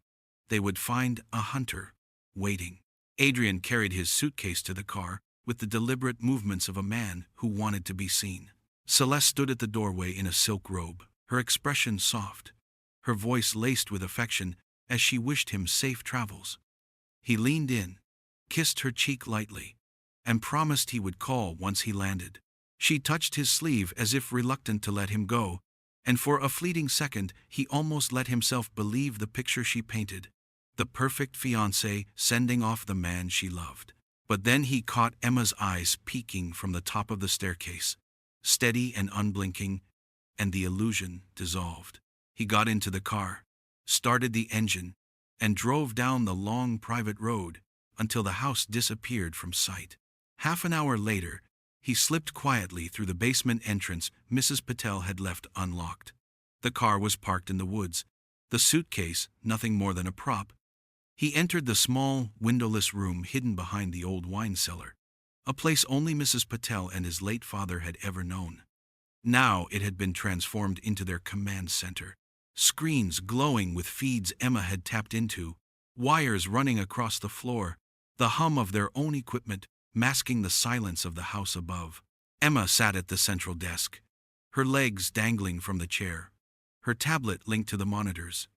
They would find a hunter, waiting. Adrian carried his suitcase to the car, with the deliberate movements of a man who wanted to be seen. Celeste stood at the doorway in a silk robe, her expression soft, her voice laced with affection as she wished him safe travels. He leaned in, kissed her cheek lightly, and promised he would call once he landed. She touched his sleeve as if reluctant to let him go, and for a fleeting second he almost let himself believe the picture she painted, the perfect fiancé sending off the man she loved. But then he caught Emma's eyes peeking from the top of the staircase, steady and unblinking, and the illusion dissolved. He got into the car, started the engine, and drove down the long private road until the house disappeared from sight. Half an hour later, he slipped quietly through the basement entrance Mrs. Patel had left unlocked. The car was parked in the woods, the suitcase nothing more than a prop. He entered the small, windowless room hidden behind the old wine cellar, a place only Mrs. Patel and his late father had ever known. Now it had been transformed into their command center. Screens glowing with feeds Emma had tapped into, wires running across the floor, the hum of their own equipment masking the silence of the house above. Emma sat at the central desk, her legs dangling from the chair, her tablet linked to the monitors.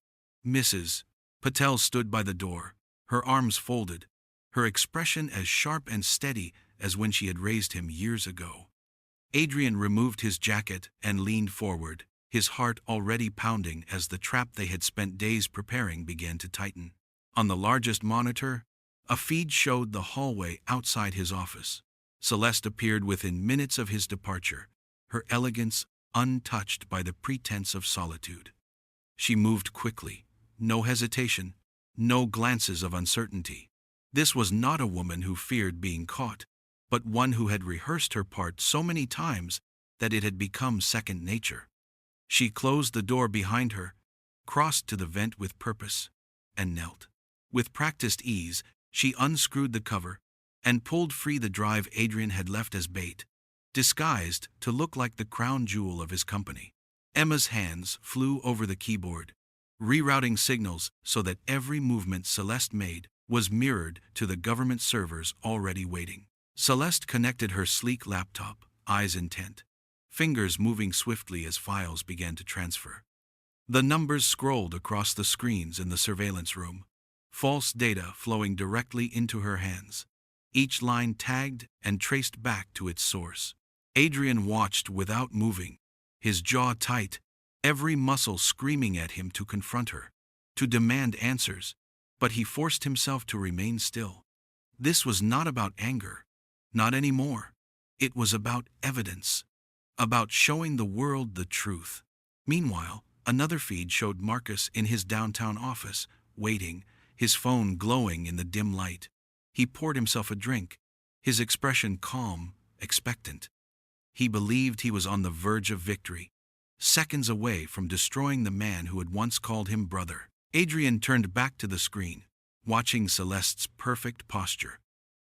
Mrs. Patel stood by the door, her arms folded, her expression as sharp and steady as when she had raised him years ago. Adrian removed his jacket and leaned forward, his heart already pounding as the trap they had spent days preparing began to tighten. On the largest monitor, a feed showed the hallway outside his office. Celeste appeared within minutes of his departure, her elegance untouched by the pretense of solitude. She moved quickly, no hesitation, no glances of uncertainty. This was not a woman who feared being caught, but one who had rehearsed her part so many times that it had become second nature. She closed the door behind her, crossed to the vent with purpose, and knelt. With practiced ease, she unscrewed the cover and pulled free the drive Adrian had left as bait, disguised to look like the crown jewel of his company. Emma's hands flew over the keyboard, rerouting signals so that every movement Celeste made was mirrored to the government servers already waiting. Celeste connected her sleek laptop, eyes intent, fingers moving swiftly as files began to transfer. The numbers scrolled across the screens in the surveillance room, false data flowing directly into her hands, each line tagged and traced back to its source. Adrian watched without moving, his jaw tight, every muscle screaming at him to confront her, to demand answers, but he forced himself to remain still. This was not about anger, not anymore. It was about evidence, about showing the world the truth. Meanwhile, another feed showed Marcus in his downtown office, waiting, his phone glowing in the dim light. He poured himself a drink, his expression calm, expectant. He believed he was on the verge of victory, seconds away from destroying the man who had once called him brother. Adrian turned back to the screen, watching Celeste's perfect posture,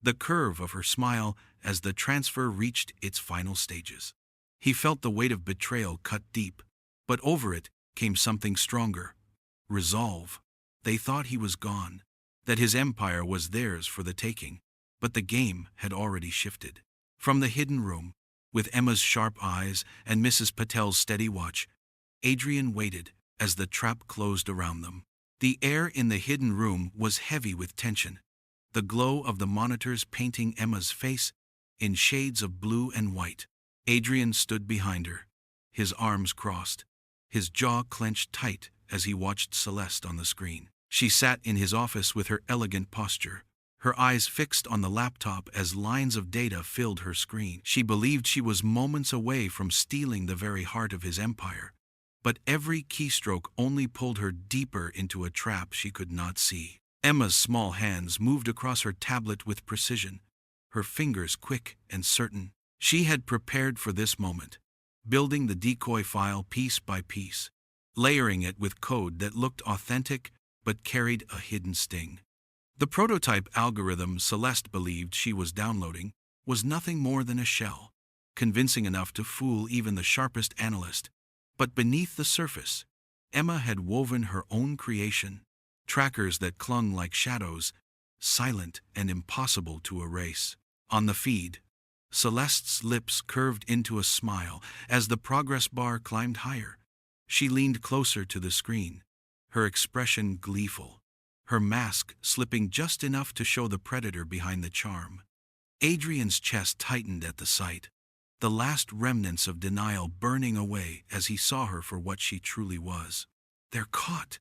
the curve of her smile as the transfer reached its final stages. He felt the weight of betrayal cut deep, but over it came something stronger: resolve. They thought he was gone, that his empire was theirs for the taking, but the game had already shifted. From the hidden room, with Emma's sharp eyes and Mrs. Patel's steady watch, Adrian waited as the trap closed around them. The air in the hidden room was heavy with tension, the glow of the monitors painting Emma's face in shades of blue and white. Adrian stood behind her, his arms crossed, his jaw clenched tight as he watched Celeste on the screen. She sat in his office with her elegant posture, her eyes fixed on the laptop as lines of data filled her screen. She believed she was moments away from stealing the very heart of his empire, but every keystroke only pulled her deeper into a trap she could not see. Emma's small hands moved across her tablet with precision, her fingers quick and certain. She had prepared for this moment, building the decoy file piece by piece, layering it with code that looked authentic but carried a hidden sting. The prototype algorithm Celeste believed she was downloading was nothing more than a shell, convincing enough to fool even the sharpest analyst. But beneath the surface, Emma had woven her own creation, trackers that clung like shadows, silent and impossible to erase. On the feed, Celeste's lips curved into a smile as the progress bar climbed higher. She leaned closer to the screen, her expression gleeful, her mask slipping just enough to show the predator behind the charm. Adrian's chest tightened at the sight, the last remnants of denial burning away as he saw her for what she truly was. "They're caught,"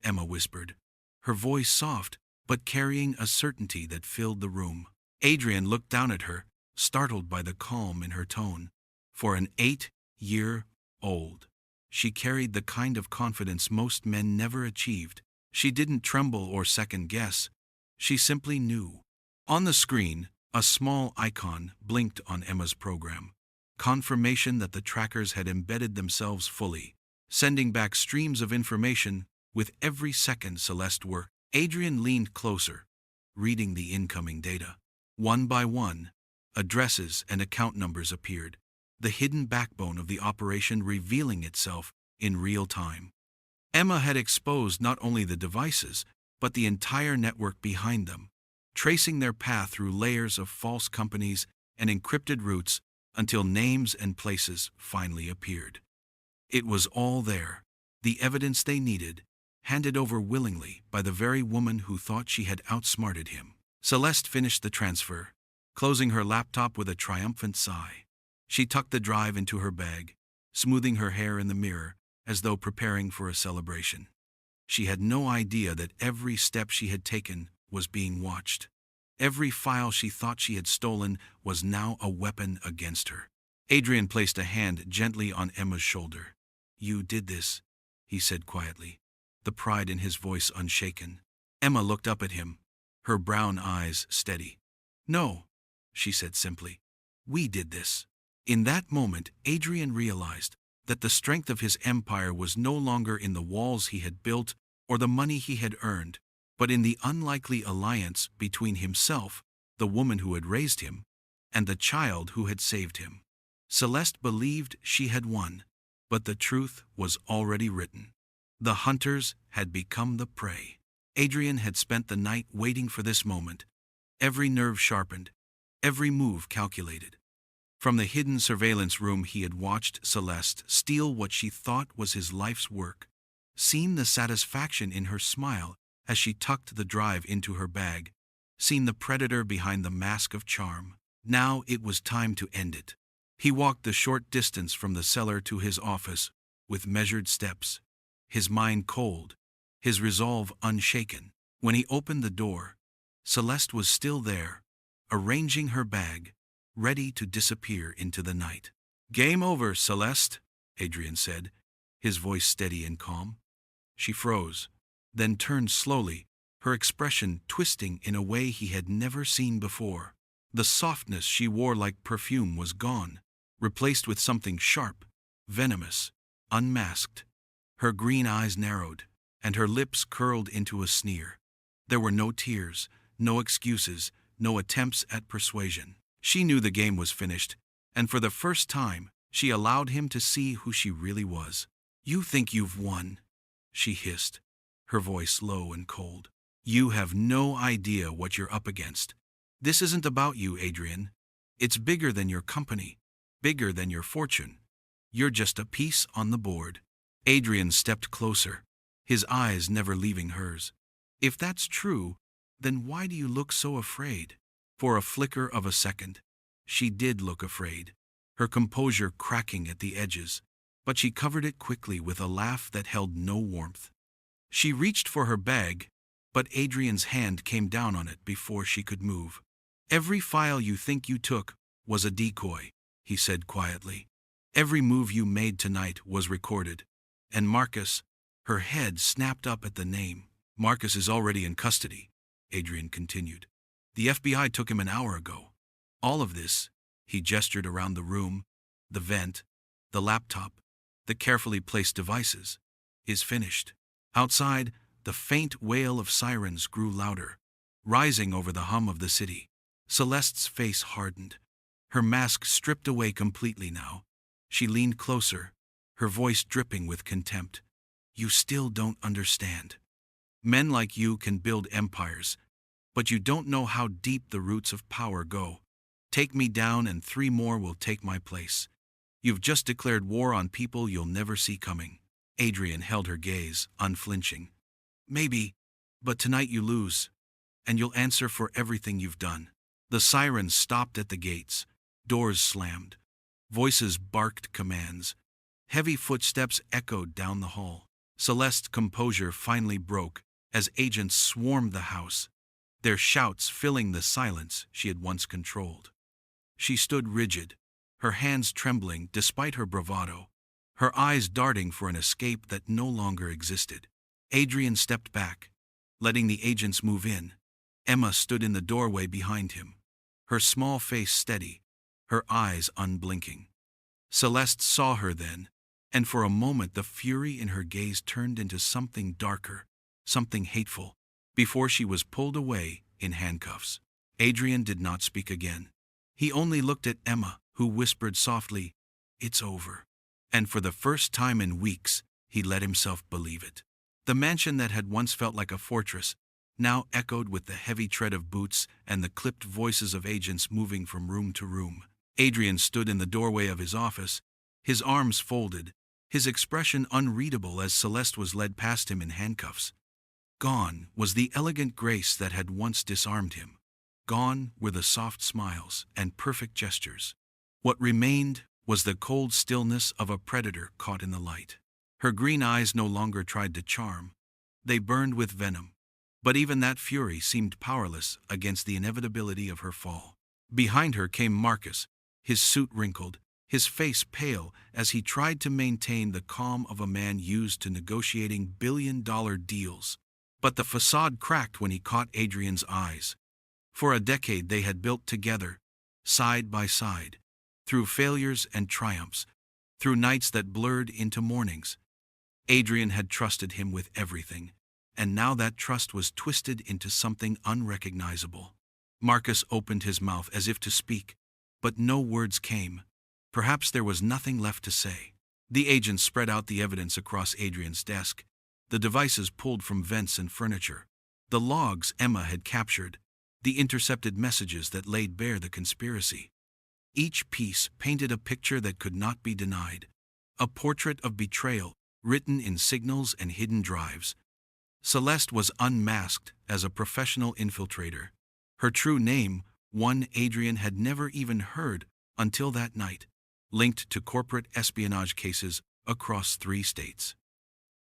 Emma whispered, her voice soft but carrying a certainty that filled the room. Adrian looked down at her, startled by the calm in her tone. For an 8-year-old, she carried the kind of confidence most men never achieved. She didn't tremble or second-guess. She simply knew. On the screen, a small icon blinked on Emma's program. Confirmation that the trackers had embedded themselves fully, sending back streams of information with every second Celeste worked. Adrian leaned closer, reading the incoming data. One by one, addresses and account numbers appeared, the hidden backbone of the operation revealing itself in real time. Emma had exposed not only the devices, but the entire network behind them, tracing their path through layers of false companies and encrypted routes until names and places finally appeared. It was all there, the evidence they needed, handed over willingly by the very woman who thought she had outsmarted him. Celeste finished the transfer, closing her laptop with a triumphant sigh. She tucked the drive into her bag, smoothing her hair in the mirror as though preparing for a celebration. She had no idea that every step she had taken was being watched. Every file she thought she had stolen was now a weapon against her. Adrian placed a hand gently on Emma's shoulder. "You did this," he said quietly, the pride in his voice unshaken. Emma looked up at him, her brown eyes steady. "No," she said simply. "We did this." In that moment, Adrian realized that the strength of his empire was no longer in the walls he had built or the money he had earned, but in the unlikely alliance between himself, the woman who had raised him, and the child who had saved him. Celeste believed she had won, but the truth was already written. The hunters had become the prey. Adrian had spent the night waiting for this moment, every nerve sharpened, every move calculated. From the hidden surveillance room he had watched Celeste steal what she thought was his life's work, seen the satisfaction in her smile as she tucked the drive into her bag, seen the predator behind the mask of charm. Now it was time to end it. He walked the short distance from the cellar to his office with measured steps, his mind cold, his resolve unshaken. When he opened the door, Celeste was still there, arranging her bag, ready to disappear into the night. "Game over, Celeste," Adrian said, his voice steady and calm. She froze, then turned slowly, her expression twisting in a way he had never seen before. The softness she wore like perfume was gone, replaced with something sharp, venomous, unmasked. Her green eyes narrowed, and her lips curled into a sneer. There were no tears, no excuses, no attempts at persuasion. She knew the game was finished, and for the first time, she allowed him to see who she really was. "You think you've won," she hissed, her voice low and cold. "You have no idea what you're up against. This isn't about you, Adrian. It's bigger than your company, bigger than your fortune. You're just a piece on the board." Adrian stepped closer, his eyes never leaving hers. "If that's true, then why do you look so afraid?" For a flicker of a second, she did look afraid, her composure cracking at the edges, but she covered it quickly with a laugh that held no warmth. She reached for her bag, but Adrian's hand came down on it before she could move. "Every file you think you took was a decoy," he said quietly. "Every move you made tonight was recorded. And Marcus," her head snapped up at the name. "Marcus is already in custody," Adrian continued. "The FBI took him an hour ago. All of this," he gestured around the room, the vent, the laptop, the carefully placed devices, "is finished." Outside, the faint wail of sirens grew louder, rising over the hum of the city. Celeste's face hardened, her mask stripped away completely now. She leaned closer, her voice dripping with contempt. "You still don't understand. Men like you can build empires, but you don't know how deep the roots of power go. Take me down and 3 more will take my place. You've just declared war on people you'll never see coming. Adrian held her gaze, unflinching. Maybe, but tonight you lose, and you'll answer for everything you've done. The sirens stopped at the gates, doors slammed, voices barked commands. Heavy footsteps echoed down the hall. Celeste's composure finally broke as agents swarmed the house, their shouts filling the silence she had once controlled. She stood rigid, her hands trembling despite her bravado, her eyes darting for an escape that no longer existed. Adrian stepped back, letting the agents move in. Emma stood in the doorway behind him, her small face steady, her eyes unblinking. Celeste saw her then, and for a moment the fury in her gaze turned into something darker, something hateful, before she was pulled away in handcuffs. Adrian did not speak again. He only looked at Emma, who whispered softly, "It's over." And for the first time in weeks, he let himself believe it. The mansion that had once felt like a fortress now echoed with the heavy tread of boots and the clipped voices of agents moving from room to room. Adrian stood in the doorway of his office, his arms folded, his expression unreadable as Celeste was led past him in handcuffs. Gone was the elegant grace that had once disarmed him. Gone were the soft smiles and perfect gestures. What remained was the cold stillness of a predator caught in the light. Her green eyes no longer tried to charm. They burned with venom. But even that fury seemed powerless against the inevitability of her fall. Behind her came Marcus, his suit wrinkled, his face pale as he tried to maintain the calm of a man used to negotiating billion-dollar deals. But the facade cracked when he caught Adrian's eyes. For a decade they had built together, side by side, through failures and triumphs, through nights that blurred into mornings. Adrian had trusted him with everything, and now that trust was twisted into something unrecognizable. Marcus opened his mouth as if to speak, but no words came. Perhaps there was nothing left to say. The agents spread out the evidence across Adrian's desk, the devices pulled from vents and furniture, the logs Emma had captured, the intercepted messages that laid bare the conspiracy. Each piece painted a picture that could not be denied, a portrait of betrayal written in signals and hidden drives. Celeste was unmasked as a professional infiltrator. Her true name, one Adrian had never even heard until that night, linked to corporate espionage cases across 3 states.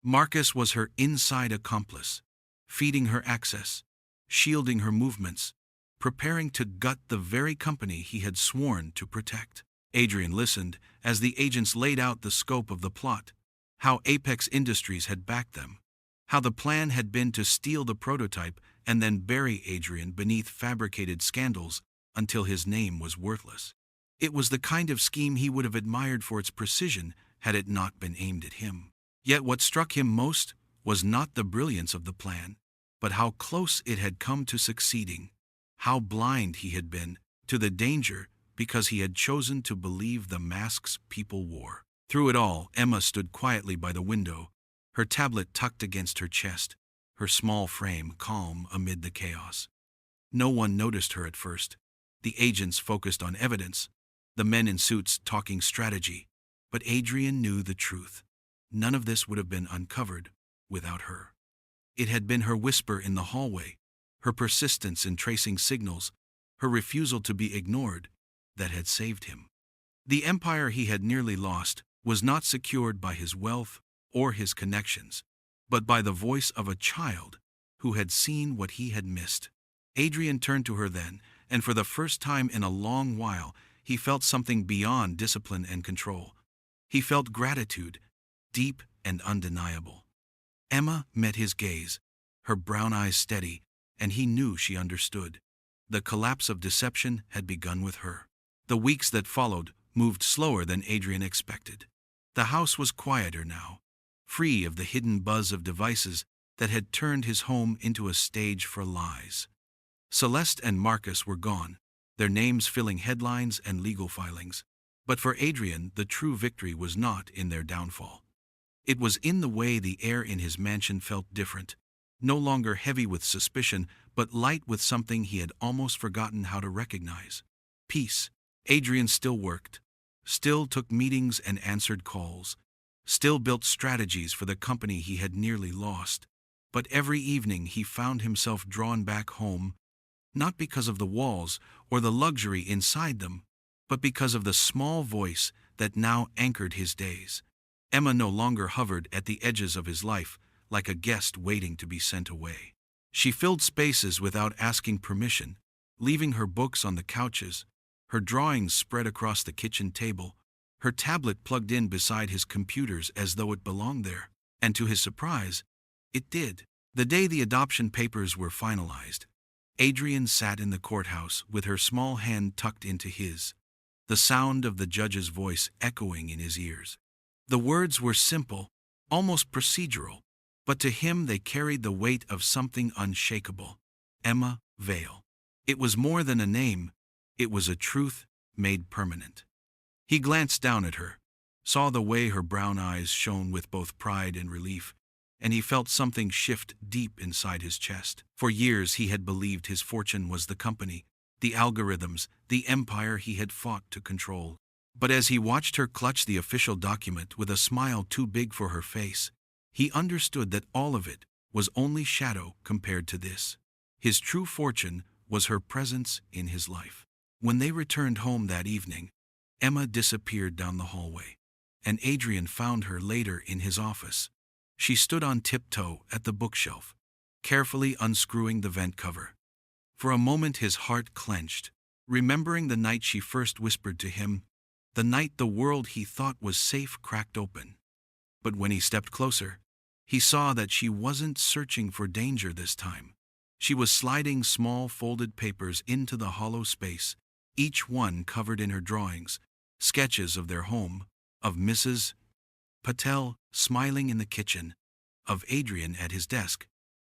Marcus was her inside accomplice, feeding her access, shielding her movements, preparing to gut the very company he had sworn to protect. Adrian listened as the agents laid out the scope of the plot, how Apex Industries had backed them, how the plan had been to steal the prototype and then bury Adrian beneath fabricated scandals until his name was worthless. It was the kind of scheme he would have admired for its precision had it not been aimed at him. Yet what struck him most was not the brilliance of the plan, but how close it had come to succeeding, how blind he had been to the danger because he had chosen to believe the masks people wore. Through it all, Emma stood quietly by the window, her tablet tucked against her chest, her small frame calm amid the chaos. No one noticed her at first. The agents focused on evidence, the men in suits talking strategy, but Adrian knew the truth. None of this would have been uncovered without her. It had been her whisper in the hallway, her persistence in tracing signals, her refusal to be ignored, that had saved him. The empire he had nearly lost was not secured by his wealth or his connections, but by the voice of a child who had seen what he had missed. Adrian turned to her then, and for the first time in a long while, he felt something beyond discipline and control. He felt gratitude, deep and undeniable. Emma met his gaze, her brown eyes steady, and he knew she understood. The collapse of deception had begun with her. The weeks that followed moved slower than Adrian expected. The house was quieter now, free of the hidden buzz of devices that had turned his home into a stage for lies. Celeste and Marcus were gone, their names filling headlines and legal filings. But for Adrian, the true victory was not in their downfall. It was in the way the air in his mansion felt different, no longer heavy with suspicion, but light with something he had almost forgotten how to recognize. peace. Adrian still worked, still took meetings and answered calls, still built strategies for the company he had nearly lost. But every evening he found himself drawn back home, not because of the walls or the luxury inside them, but because of the small voice that now anchored his days. Emma no longer hovered at the edges of his life like a guest waiting to be sent away. She filled spaces without asking permission, leaving her books on the couches, her drawings spread across the kitchen table, her tablet plugged in beside his computers as though it belonged there. And to his surprise, it did. The day the adoption papers were finalized, Adrian sat in the courthouse with her small hand tucked into his, the sound of the judge's voice echoing in his ears. The words were simple, almost procedural, but to him they carried the weight of something unshakable. Emma Vale. It was more than a name, it was a truth made permanent. He glanced down at her, saw the way her brown eyes shone with both pride and relief, and he felt something shift deep inside his chest. For years he had believed his fortune was the company, the algorithms, the empire he had fought to control. But as he watched her clutch the official document with a smile too big for her face, he understood that all of it was only shadow compared to this. His true fortune was her presence in his life. When they returned home that evening, Emma disappeared down the hallway, and Adrian found her later in his office. She stood on tiptoe at the bookshelf, carefully unscrewing the vent cover. For a moment his heart clenched, remembering the night she first whispered to him, the night the world he thought was safe cracked open. But when he stepped closer, he saw that she wasn't searching for danger this time. She was sliding small folded papers into the hollow space, each one covered in her drawings, sketches of their home, of Mrs. Patel smiling in the kitchen, of Adrian at his desk,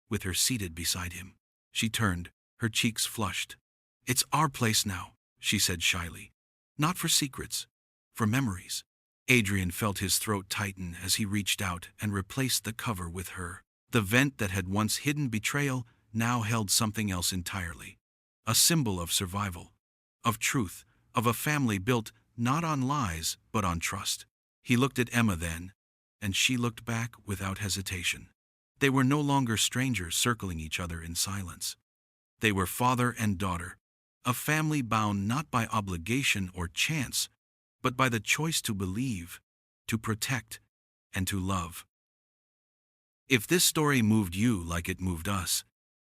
with her seated beside him. She turned, her cheeks flushed. "It's our place now," she said shyly. "Not for secrets, for memories." Adrian felt his throat tighten as he reached out and replaced the cover with her. The vent that had once hidden betrayal now held something else entirely. A symbol of survival, of truth, of a family built not on lies but on trust. He looked at Emma then, and she looked back without hesitation. They were no longer strangers circling each other in silence. They were father and daughter, a family bound not by obligation or chance, but by the choice to believe, to protect, and to love. If this story moved you like it moved us,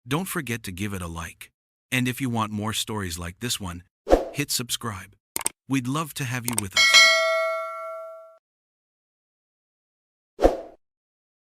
don't forget to give it a like. And if you want more stories like this one, hit subscribe. We'd love to have you with us.